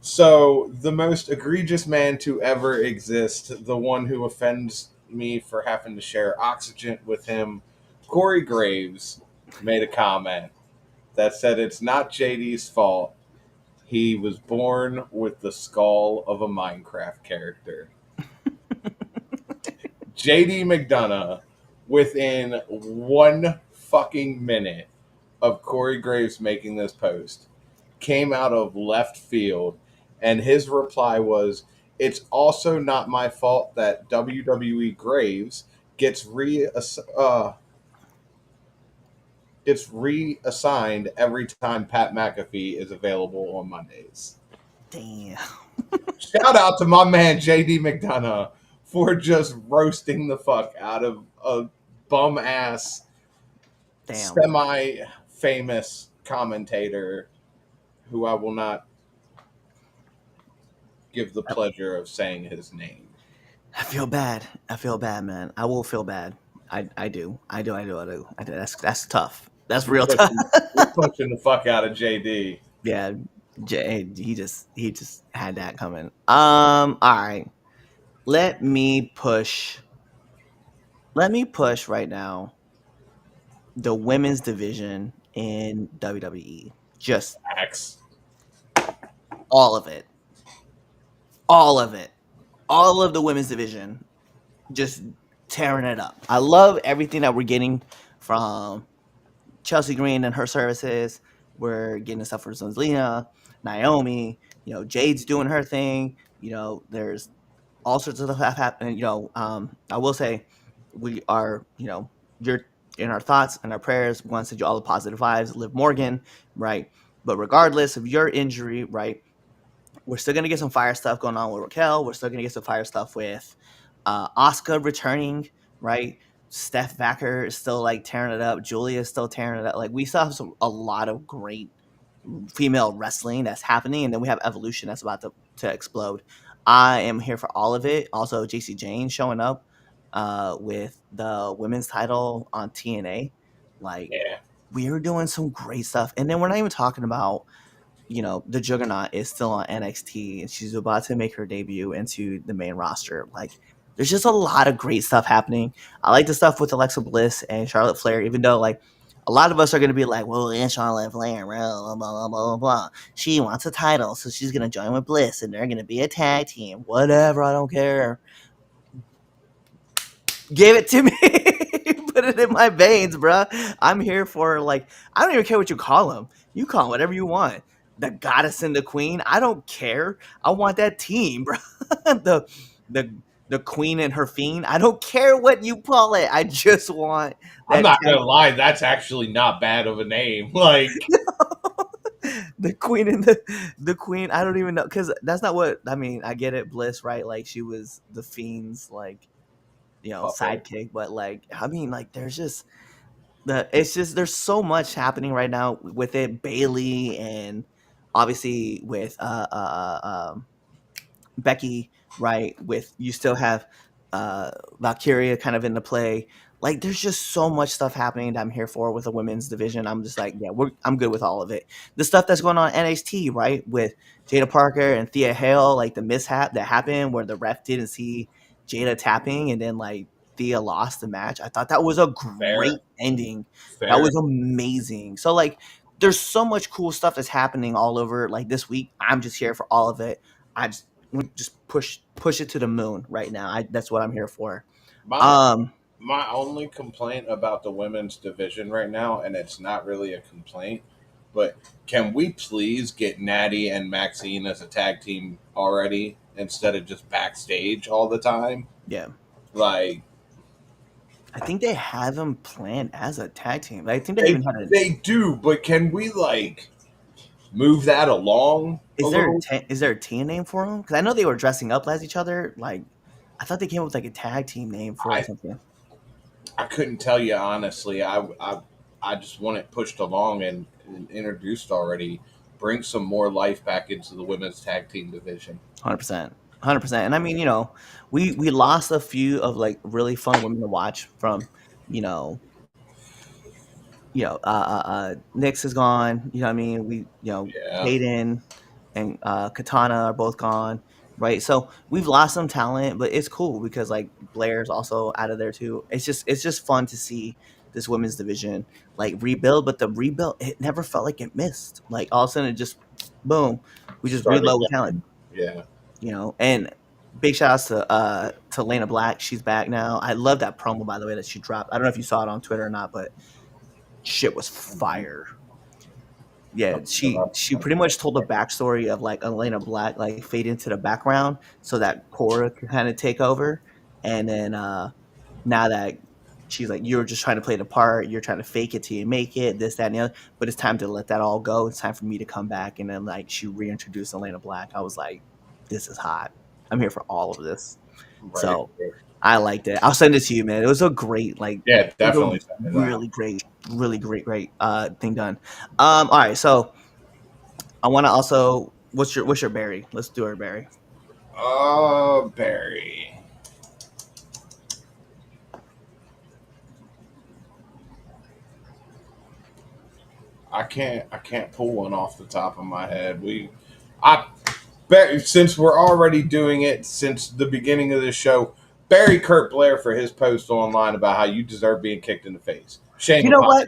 So, the most egregious man to ever exist, the one who offends me for having to share oxygen with him, Corey Graves, made a comment that said it's not JD's fault. He was born with the skull of a Minecraft character. JD McDonough, within 1 fucking minute of Corey Graves making this post, came out of left field, and his reply was, "It's also not my fault that WWE Graves gets gets reassigned every time Pat McAfee is available on Mondays." Damn. Shout out to my man JD McDonough for just roasting the fuck out of a bum ass Damn. semi famous commentator who I will not give the pleasure of saying his name. I feel bad. I feel bad, man. I will feel bad. I do. I do. I do. I do. I do. That's tough. That's We're real tough. pushing, we're pushing the fuck out of JD. Yeah. He just had that coming. All right. Let me push. Let me push right now the women's division in WWE. Just Axe. all of it. All of it. All of the women's division. Just tearing it up. I love everything that we're getting from Chelsea Green and her services. We're getting stuff for Zelina, Naomi. Jade's doing her thing. There's all sorts of stuff happening. I will say we are, you're in our thoughts and our prayers. We want to send you all the positive vibes. Liv Morgan, right? But regardless of your injury, right, we're still gonna get some fire stuff going on with Raquel. We're still gonna get some fire stuff with Asuka returning, right? Steph Vacker is still like tearing it up. Julia is still tearing it up. Like we still have a lot of great female wrestling that's happening, and then we have Evolution that's about to explode. I am here for all of it. Also, JC Jane showing up with the women's title on TNA. Like Yeah. we are doing some great stuff, and then we're not even talking about the Juggernaut is still on NXT and she's about to make her debut into the main roster. Like, there's just a lot of great stuff happening. I like the stuff with Alexa Bliss and Charlotte Flair, even though, like, a lot of us are going to be like, well, and Charlotte Flair, blah, blah, blah, blah, blah. She wants a title, so she's going to join with Bliss and they're going to be a tag team. Whatever, I don't care. Give it to me. Put it in my veins, bruh. I'm here for, like, I don't even care what you call them. You call them whatever you want. The goddess and the queen. I don't care. I want that team, bro. the the queen and her fiend. I don't care what you call it. I just want I'm that not tag. gonna lie, that's actually not bad of a name. Like, The queen and the queen. I don't even know because that's not what I mean. I get it, Bliss, right? Like she was the fiend's like puppet. sidekick, but like I mean, like there's so much happening right now with it. Bailey and obviously with Becky, right? With you still have Valkyria kind of in the play. Like there's just so much stuff happening that I'm here for with the women's division. I'm just like, yeah, I'm good with all of it. The stuff that's going on NXT, right? With Jada Parker and Thea Hale, like the mishap that happened where the ref didn't see Jada tapping and then like Thea lost the match. I thought that was a great Fair. ending. That Fair. was amazing. So like there's so much cool stuff that's happening all over like this week. I'm just here for all of it. I just push it to the moon right now. That's what I'm here for. My Um, my only complaint about the women's division right now, and it's not really a complaint, but can we please get Natty and Maxine as a tag team already instead of just backstage all the time? yeah, Like I think they have them planned as a tag team. I think they they even had a. they do, but can we like move that along a little? Is there a team name for them? Because I know they were dressing up as each other. Like I thought they came up with like a tag team name for I something. I couldn't tell you honestly. I just want it pushed along and introduced already. Bring some more life back into the women's tag team division. 100%. 100%. And I mean, we lost a few of like really fun women to watch from, you know, Nyx is gone. You know what I mean? Yeah, Hayden and Katana are both gone, right? So we've lost some talent, but it's cool because like Blair's also out of there too. It's just fun to see this women's division like rebuild, but the rebuild it never felt like it missed. Like all of a sudden it just boom, we just started reload with talent, again. Yeah, and big shout outs to Lena Black. She's back now. I love that promo by the way that she dropped. I don't know if you saw it on Twitter or not, but shit was fire. Yeah, she pretty much told the backstory of like Elena Black like fade into the background so that Cora could kind of take over, and then now that she's like you're just trying to play the part, you're trying to fake it till you make it, this that and the other, but it's time to let that all go. It's time for me to come back, and then like she reintroduced Elena Black. I was like, this is hot. I'm here for all of this. right. So I liked it. I'll send it to you, man. It was a great Yeah, it was a definitely send it out. really great thing done. All right, so I want to also what's your berry? Let's do our berry. Oh, Barry. I can't pull one off the top of my head. I bet since we're already doing it since the beginning of the show, bury Kurt Blair for his post online about how you deserve being kicked in the face. Shame You know upon what?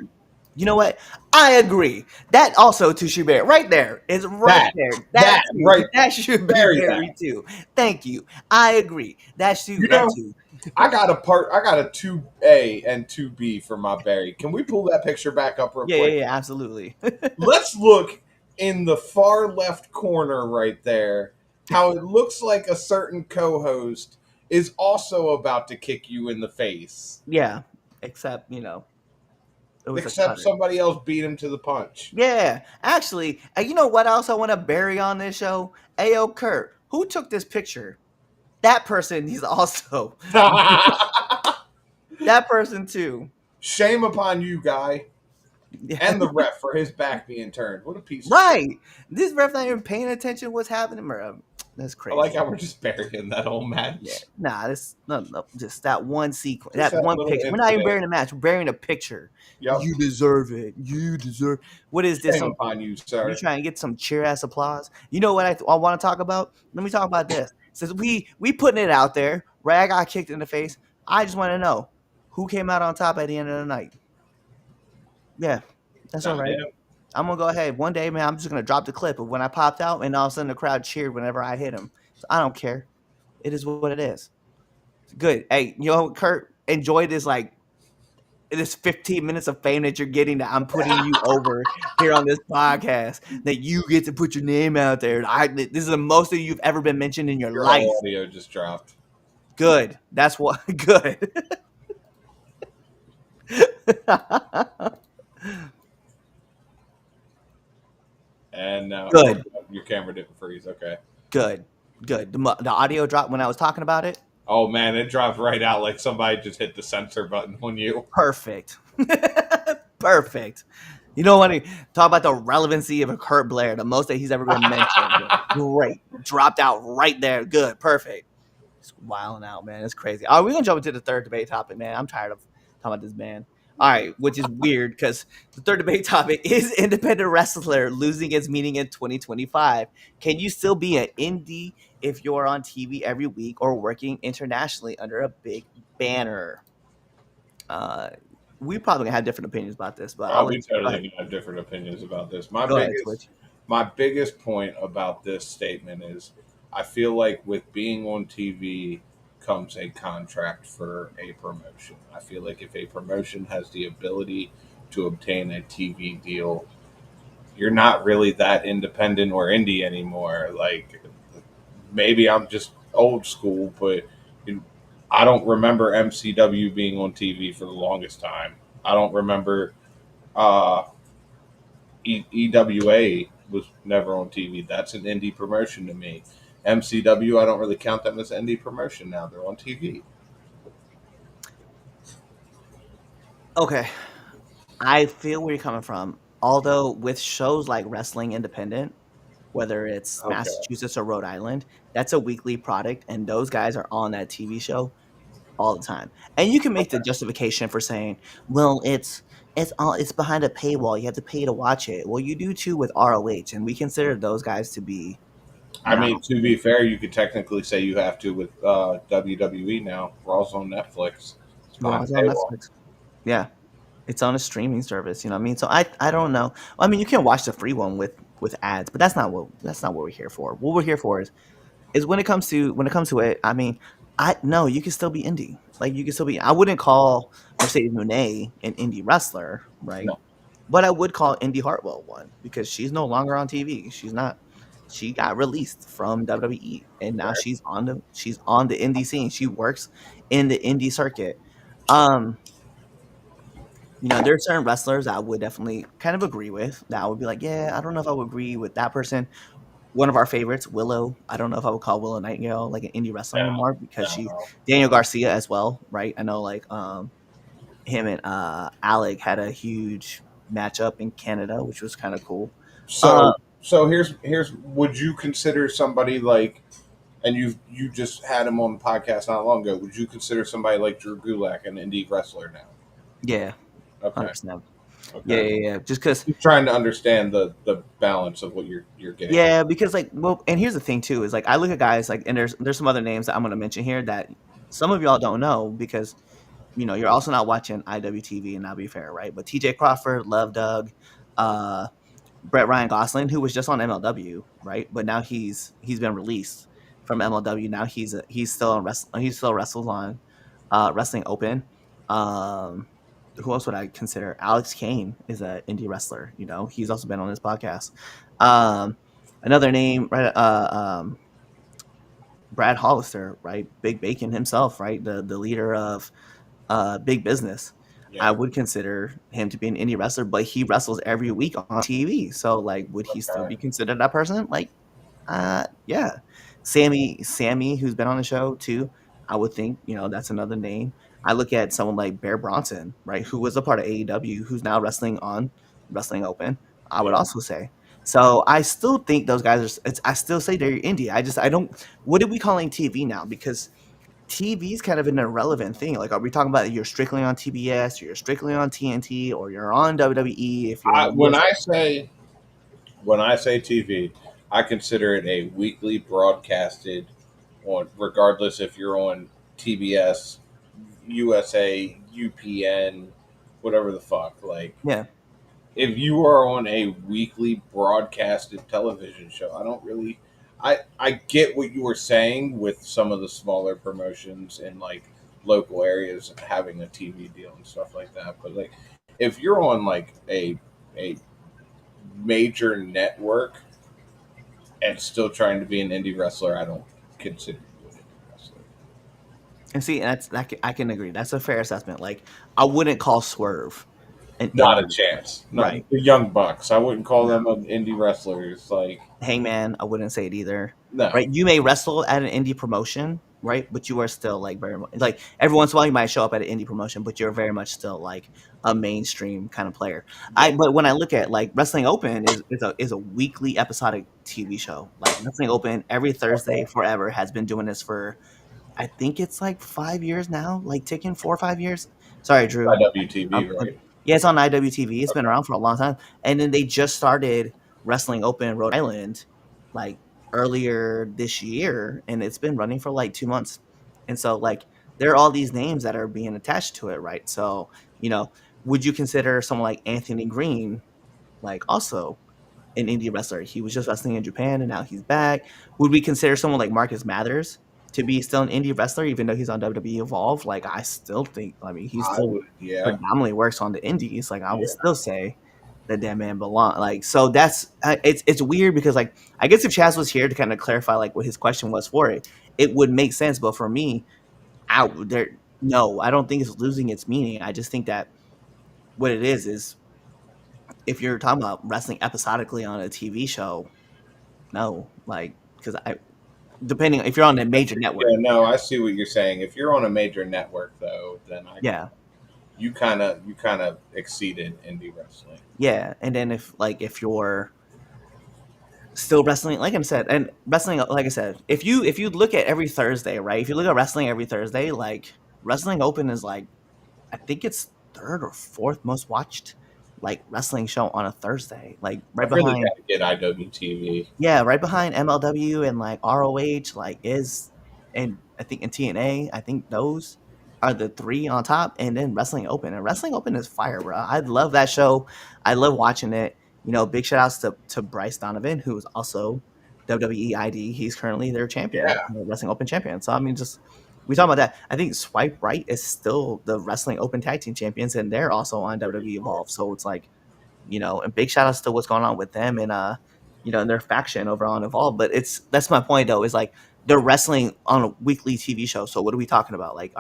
You know what? I agree. That also to should bear right there is right that. there. That That too. right That there. should be Bury that. buried too. Thank you. I agree. You That know, too. I got a 2A and 2B for my Barry. Can we pull that picture back up real quick? Yeah, absolutely. Let's look in the far left corner right there. How it looks like a certain co-host is also about to kick you in the face, Yeah, except it was a except cutter. somebody else beat him to the punch. Yeah, actually, you know what else I want to bury on this show? Ayo, Kurt, who took this picture? That person, he's also that person too. Shame upon you, guy, Yeah. and the ref for his back being turned. What a piece of shit. Right. This ref not even paying attention to what's happening, bro. That's I like crazy. how we're just burying that whole Yeah. match. Nah, this no, just that one sequence, Just that that one little picture. We're not even incident. burying a match. We're burying a picture. Yep. You deserve it. You deserve. What is this? Shame upon you, You sir. trying to get some cheer ass applause? You know what I want to talk about? Let me talk about this. Since we putting it out there, right? I got kicked in the face. I just want to know who came out on top at the end of the night. Yeah, that's all Not right. him. I'm gonna go ahead one day, man. I'm just gonna drop the clip of when I popped out, and all of a sudden the crowd cheered whenever I hit him. So I don't care. It is what it is. Good. Hey, Kurt, enjoy this 15 minutes of fame that you're getting. That I'm putting you over here on this podcast. That you get to put your name out there. This is the most that you've ever been mentioned in your Your life. whole audio just dropped. Good. That's what. Good. And now Good. your camera didn't freeze. Okay. Good. Good. The audio dropped when I was talking about it. Oh man, it dropped right out like somebody just hit the censor button on you. Perfect. Perfect. You know what? Talk about the relevancy of a Kurt Blair, the most that he's ever been mentioned. Great. Dropped out right there. Good. Perfect. It's wilding out, man. It's crazy. All right, we're going to jump into the third debate topic, man. I'm tired of talking about this man. All right, which is weird because the third debate topic is independent wrestler losing its meaning in 2025. Can you still be an indie if you're on TV every week or working internationally under a big banner? Uh, we probably gonna have different opinions about this, but I'll let We you go totally ahead. gonna have different opinions about this. Go ahead, Twitch. My biggest point about this statement is I feel like with being on TV comes a contract for a promotion. I feel like if a promotion has the ability to obtain a TV deal, you're not really that independent or indie anymore. Like maybe I'm just old school, but I don't remember MCW being on TV for the longest time. I don't remember uh, EWA was never on TV. That's an indie promotion to me. MCW, I don't really count them as an indie promotion now. They're on TV. Okay, I feel where you're coming from. Although with shows like Wrestling Independent, whether it's Okay. Massachusetts or Rhode Island, that's a weekly product, and those guys are on that TV show all the time. And you can make the Okay. justification for saying, "Well, it's behind a paywall. You have to pay to watch it." Well, you do too with ROH, and we consider those guys to be I not mean, on to be TV. fair, you could technically say you have to with WWE now. Raw's on Netflix. It's behind Raw's a on paywall. Netflix. Yeah, it's on a streaming service. You know what I mean? So I don't know. I mean, you can watch the free one with ads, but that's not what we're here for. What we're here for is when it comes to it. I mean, I no, you can still be indie. Like you can still be. I wouldn't call Mercedes Monet an indie wrestler, right? No. But I would call Indy Hartwell one because she's no longer on TV. She's not. She got released from WWE, and now Right. she's on the indie scene. She works in the indie circuit. Um, there are certain wrestlers I would definitely kind of agree with. That I would be like, yeah, I don't know if I would agree with that person. One of our favorites, Willow. I don't know if I would call Willow Nightingale like an indie wrestler No. anymore because she's No. Daniel Garcia as well, right? I know like him and Alec had a huge matchup in Canada, which was kind of cool. Uh, So here's would you consider somebody like, and you just had him on the podcast not long ago, would you consider somebody like Drew Gulak an indie wrestler now? yeah, Okay. 100%. Yeah, Okay. yeah, yeah. Just because, Just trying to understand the balance of what you're getting at. yeah, because like, well, and here's the thing too is like I look at guys like, and there's some other names that I'm gonna mention here that some of y'all don't know because you're also not watching IWTV and I'll be fair, right? But TJ Crawford, Love Doug, uh, Brett Ryan Gosling, who was just on MLW, right? But now he's been released from MLW. Now he's still on he still wrestles on Wrestling Open. Um, who else would I consider? Alex Kane is an indie wrestler. He's also been on this podcast. Um, Another name, right? Brad Hollister, right? Big Bacon himself, right? The leader of Big Business. I Yeah. would consider him to be an indie wrestler, but he wrestles every week on TV. So, like, would he still Okay. be considered that person? Like, yeah. Sammy, who's been on the show too. I would think, that's another name. I look at someone like Bear Bronson, right, who was a part of AEW, who's now wrestling on Wrestling Open. I would Yeah. also say. So I still think those guys are. I still say they're indie. I don't. What are we calling TV now? Because TV is kind of an irrelevant thing. Like, are we talking about you're strictly on TBS, or you're strictly on TNT, or you're on WWE if you're in I, the when US? I say when I say TV, I consider it a weekly broadcasted on, regardless if you're on TBS, USA, UPN, whatever the fuck. Like, Yeah, if you are on a weekly broadcasted television show, I don't really. I get what you were saying with some of the smaller promotions in like local areas and having a TV deal and stuff like that. But like, if you're on like a major network and still trying to be an indie wrestler, I don't consider you an indie wrestler. and see, I can agree. That's a fair assessment. Like, I wouldn't call Swerve an Not a indie, chance. Not right? the Young Bucks. I wouldn't call No. them an indie wrestlers. Like, Hangman, I wouldn't say it either. no. Right? You may wrestle at an indie promotion, right? But you are still like very much like every once in a while you might show up at an indie promotion, but you're very much still like a mainstream kind of player. I Yeah. But when I look at like Wrestling Open is a weekly episodic TV show. Like Wrestling Open every Thursday Okay. forever has been doing this for I think it's like 5 years now, like ticking 4 or 5 years. Sorry, Drew. IWTV, Um, right? yeah, it's on IWTV. It's been Okay. around for a long time, and then they just started Wrestling Open in Rhode Island, like earlier this year, and it's been running for like 2 months. And so, like, there are all these names that are being attached to it, right? So, you know, would you consider someone like Anthony Green, like, also an indie wrestler? He was just wrestling in Japan, and now he's back. Would we consider someone like Marcus Mathers to be still an indie wrestler, even though he's on WWE Evolve? Like, I still think, I mean, he I still would, yeah, predominantly works on the indies. Like, I would yeah. still say that that man belong. Like, so it's weird because like I guess if Chaz was here to kind of clarify like what his question was for it, it would make sense. But for me, out there, no, I don't think it's losing its meaning. I just think that what it is if you're talking about wrestling episodically on a TV show, no, like because I depending if you're on a major network, Yeah, no, I see what you're saying. If you're on a major network, though, then I yeah, you kind of exceeded indie wrestling. Yeah, and then if you're still wrestling, like I said, and wrestling, like I said, if you look at every Thursday, right? If you look at wrestling every Thursday, like Wrestling Open is like I think it's third or fourth most watched like wrestling show on a Thursday, like I right really behind. got to get IWTV. Yeah, right behind MLW and like ROH, like is and I think in TNA, I think those are the three on top, and then Wrestling Open. And Wrestling Open is fire, bro. I love that show. I love watching it. Big shout outs to Bryce Donovan, who is also WWE ID. He's currently their champion, Yeah, Wrestling Open champion. So I mean, just we talk about that. I think Swipe Right is still the Wrestling Open Tag Team champions, and they're also on WWE Evolve. So it's like and big shout outs to what's going on with them and and their faction over on Evolve. But that's my point though, is like they're wrestling on a weekly TV show. So what are we talking about? Like,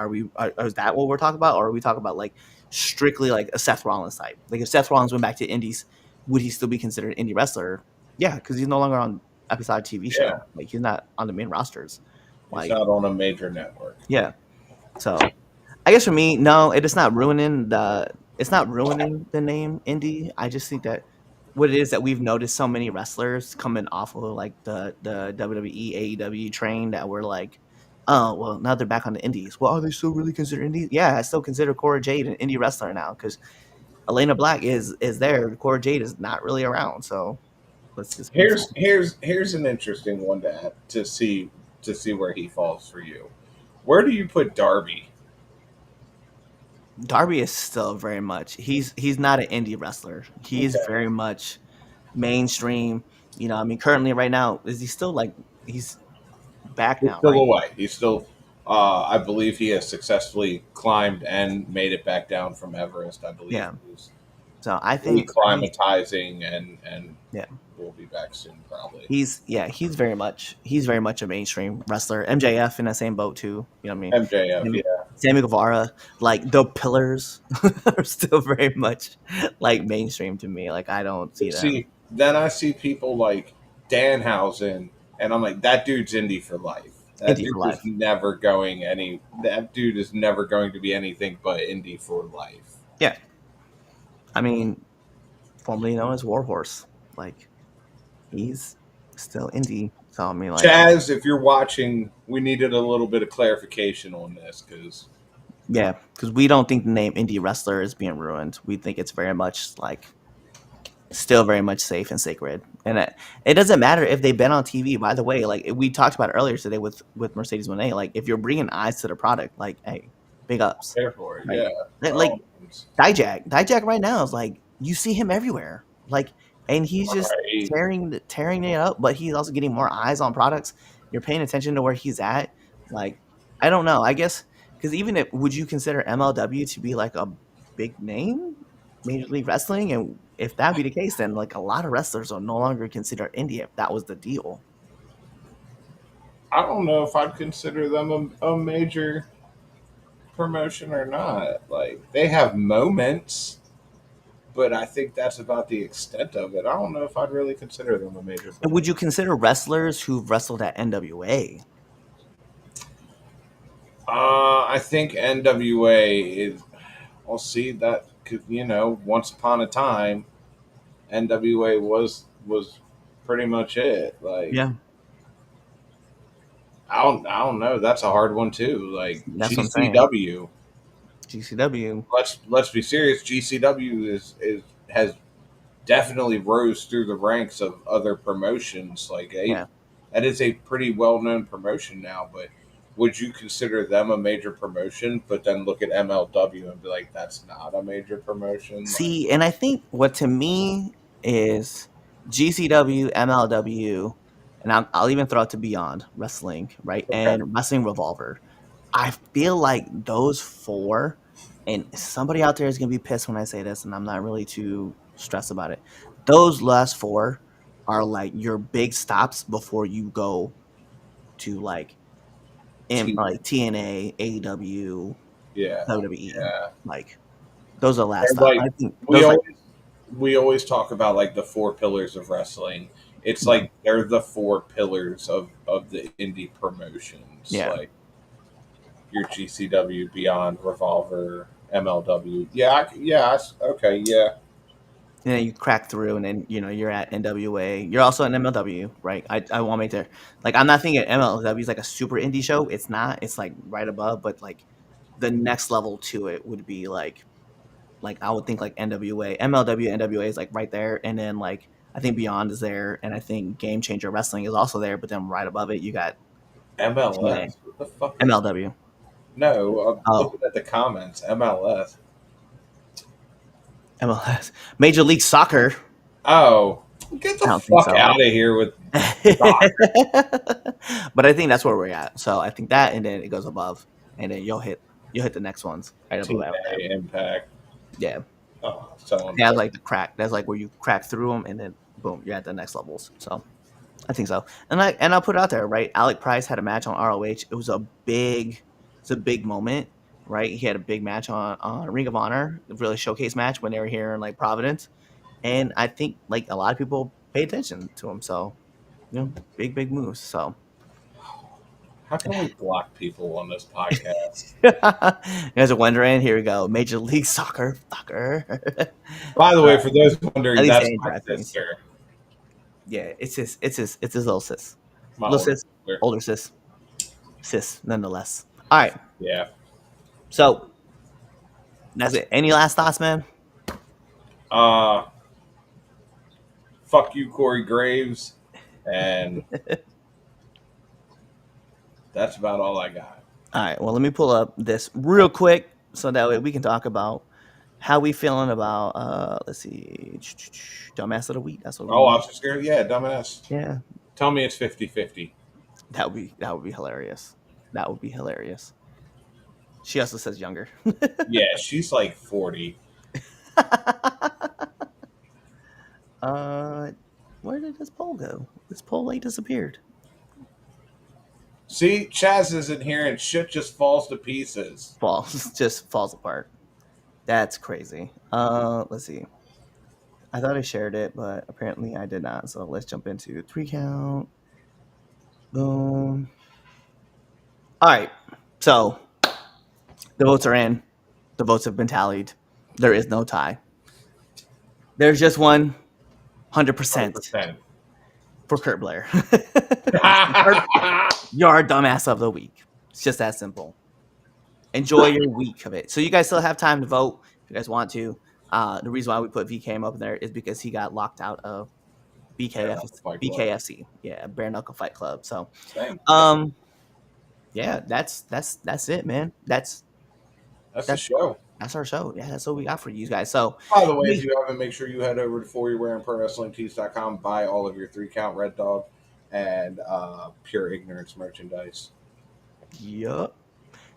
is that what we're talking about, or are we talking about like strictly like a Seth Rollins type? Like if Seth Rollins went back to Indies, would he still be considered an indie wrestler? Yeah, because he's no longer on episodic TV yeah. show. Like he's not on the main rosters. He's Like not on a major network. yeah, so I guess for me, no, it is not ruining the name indie. I just think that what it is that we've noticed so many wrestlers coming off of like the WWE AEW train that were like, oh well, now they're back on the indies. Well, are they still really considered indies? Yeah, I still consider Cora Jade an indie wrestler now because Elena Black is there. Cora Jade is not really around. So let's just be Here's fair. here's here's an interesting one to see where he falls for you. Where do you put Darby? Darby is still very much he's not an indie wrestler. He is Okay. very much mainstream. I mean, currently right now, is he still like he's back He's now, still right? away. He's still. I believe he has successfully climbed and made it back down from Everest. I believe Yeah. he's So I think reclimatizing and yeah, will be back soon probably. he's very much a mainstream wrestler. MJF in that same boat too. You know what I mean? MJF, Sammy, yeah. Sammy Guevara, like the pillars are still very much like mainstream to me. Like I don't see them See, then I see people like Danhausen, and I'm like, that dude's indie for life. That indie for dude is life. never going any. That dude is never going to be anything but indie for life. Yeah, I mean, formerly known as Warhorse. Like he's still indie. So I mean, like Chaz, if you're watching, we needed a little bit of clarification on this because yeah, because we don't think the name indie wrestler is being ruined. We think it's very much like still very much safe and sacred. And it doesn't matter if they've been on TV. By the way, like we talked about earlier today with Mercedes Monet, like if you're bringing eyes to the product, like hey, big ups, care for it. right? Yeah, by Like all means. Dijak right now is like you see him everywhere, like, and he's just Right. tearing it up. But he's also getting more eyes on products. You're paying attention to where he's at. Like I don't know. I guess because even if would you consider MLW to be like a big name, Major League Wrestling, and if that be the case, then like a lot of wrestlers are no longer considered indie. If that was the deal, I don't know if I'd consider them a major promotion or not. Like they have moments, but I think that's about the extent of it. I don't know if I'd really consider them a major and would you promotion. consider wrestlers who've wrestled at NWA? I think NWA is. Well, see that could once upon a time, NWA was pretty much it. Like Yeah, I don't know. That's a hard one too. Like that's what I'm saying. GCW. GCW, Let's be serious. GCW is has definitely rose through the ranks of other promotions. Like yeah. that is a pretty well known promotion now. But would you consider them a major promotion? But then look at MLW and be like, that's not a major promotion. Like See, and I think what to me is GCW, MLW, and I'll even throw out to Beyond Wrestling, right? okay, And Wrestling Revolver. I feel like those four, and somebody out there is gonna be pissed when I say this, and I'm not really too stressed about it. Those last four are like your big stops before you go to like TNA, AEW, yeah, WWE. yeah. Like those are the last And stops. like I think we those like always we always talk about like the four pillars of wrestling. It's yeah, like they're the four pillars of the indie promotions. yeah. Like your GCW, Beyond, Revolver, MLW. Okay, yeah. And then you crack through, and then you're at NWA. You're also at MLW, right? I want to make there. Like, I'm not thinking MLW is like a super indie show. It's not. It's like right above, but like the next level to it would be like I would think like NWA, MLW, NWA is like right there, and then like I think Beyond is there, and I think Game Changer Wrestling is also there. But then right above it, you got TNA, MLS. What the fuck is? MLW. No, I'm Oh, looking at the comments. MLS. MLS, Major League Soccer. Oh, get I the don't think fuck so. out of here with. But I think that's where we're at. So I think that, and then it goes above, and then you'll hit the next ones right above that. TNA Impact. Yeah, Oh, so that's like the crack. That's like where you crack through them, and then boom, you're at the next levels. So I think so. And I'll put it out there, right? Alec Price had a match on ROH. It's a big moment, right? He had a big match on Ring of Honor, a really showcase match when they were here in like Providence. And I think like a lot of people pay attention to him. So, big moves. So how can we block people on this podcast? you guys are wondering, here we go. Major League Soccer. By the way, for those wondering, At least that's they ain't my drafting me. sister. Yeah, it's his little sis. My Little older sis, sister. older sis. Sis, nonetheless. All right. Yeah. So that's it. Any last thoughts, man? Fuck you, Corey Graves, and that's about all I got. All right. Well, let me pull up this real quick so that way we can talk about how we feeling about let's see, dumbass of the week. That's what we Oh, I want. was just scared. Yeah, dumbass. Yeah. Tell me it's 50-50. That would be hilarious. That would be hilarious. She also says younger. Yeah, she's like 40. Where did this poll go? This poll like disappeared. See, Chaz isn't here and shit just falls to pieces. Just falls apart. That's crazy. Let's see. I thought I shared it, but apparently I did not. So let's jump into 3 count. Boom. All right. So the votes are in. The votes have been tallied. There is no tie. There's just 100% 100%. for Kurt Blair. You're our dumbass of the week. It's just that simple. Enjoy your week of it. So you guys still have time to vote if you guys want to. The reason why we put VKM up there is because he got locked out of BKFC. Yeah, Bare Knuckle Fight Club. So, yeah, that's it, man. That's the show. That's our show. Yeah, that's what we got for you guys. So, by the way, if you haven't, make sure you head over to ForYouWearingProWrestlingTees.com, buy all of your 3 count Red Dog and Pure Ignorance merchandise. Yup.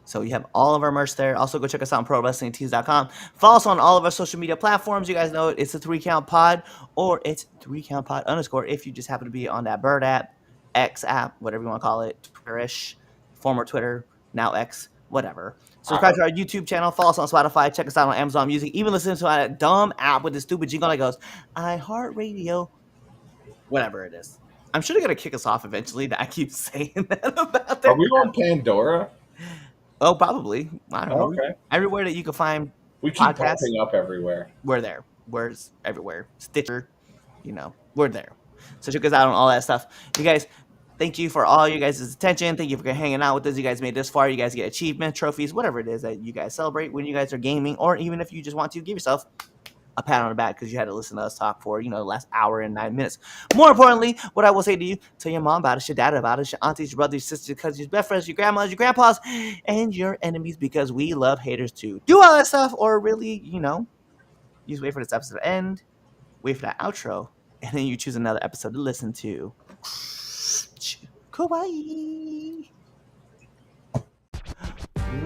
So you have all of our merch there. Also, go check us out on ProWrestlingTees.com. Follow us on all of our social media platforms. You guys know it. It's a 3 count pod, or it's 3 count pod _ if you just happen to be on that Bird app, X app, whatever you want to call it, Twitter-ish, former Twitter, now X, whatever. Subscribe to our YouTube channel. Follow us on Spotify. Check us out on Amazon Music. Even listen to that dumb app with the stupid jingle that goes, iHeartRadio, whatever it is. I'm sure they're going to kick us off eventually. That I keep saying that about that. Are we on Pandora? Oh, probably. I don't know. Okay. Everywhere that you can find We keep podcasts, popping up everywhere. we're there. We're everywhere. Stitcher, we're there. So check us out on all that stuff. You guys, thank you for all you guys' attention. Thank you for hanging out with us. You guys made this far. You guys get achievement, trophies, whatever it is that you guys celebrate when you guys are gaming, or even if you just want to give yourself a pat on the back because you had to listen to us talk for, the last hour and 9 minutes. More importantly, what I will say to you, tell your mom about it, your dad about it, your aunties, your brothers, your sisters, your cousins, your best friends, your grandmas, your grandpas, and your enemies, because we love haters too. Do all that stuff, or really, you just wait for this episode to end, wait for that outro, and then you choose another episode to listen to. Kawaii.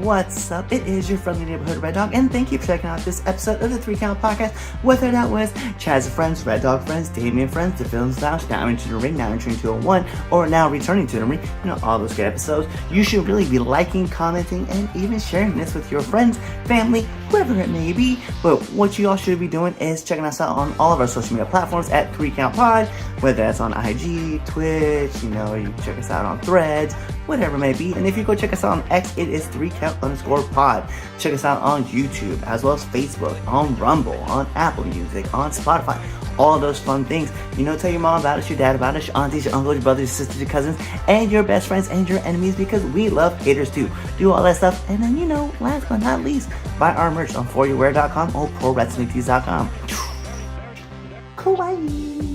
What's up? It is your friendly neighborhood Red Dog, and thank you for checking out this episode of the 3 Count Podcast. Whether that was Chaz friends, Red Dog friends, Damien friends, the Film Styles, now into the ring, now entering 201, or now returning to the ring, all those good episodes. You should really be liking, commenting, and even sharing this with your friends, family, whoever it may be. But what you all should be doing is checking us out on all of our social media platforms at 3 Count Pod, whether that's on IG, Twitch, you check us out on Threads, whatever it may be. And if you go check us out on X, it is 3 Count Chaz_pod. Check us out on YouTube, as well as Facebook, on Rumble, on Apple Music, on Spotify. All those fun things. Tell your mom about us, your dad about us, your aunties, your uncles, your brothers, your sisters, your cousins, and your best friends and your enemies, because we love haters too. Do all that stuff. And then, last but not least, buy our merch on foryourwear.com or prowrestlingtees.com. Kawaii.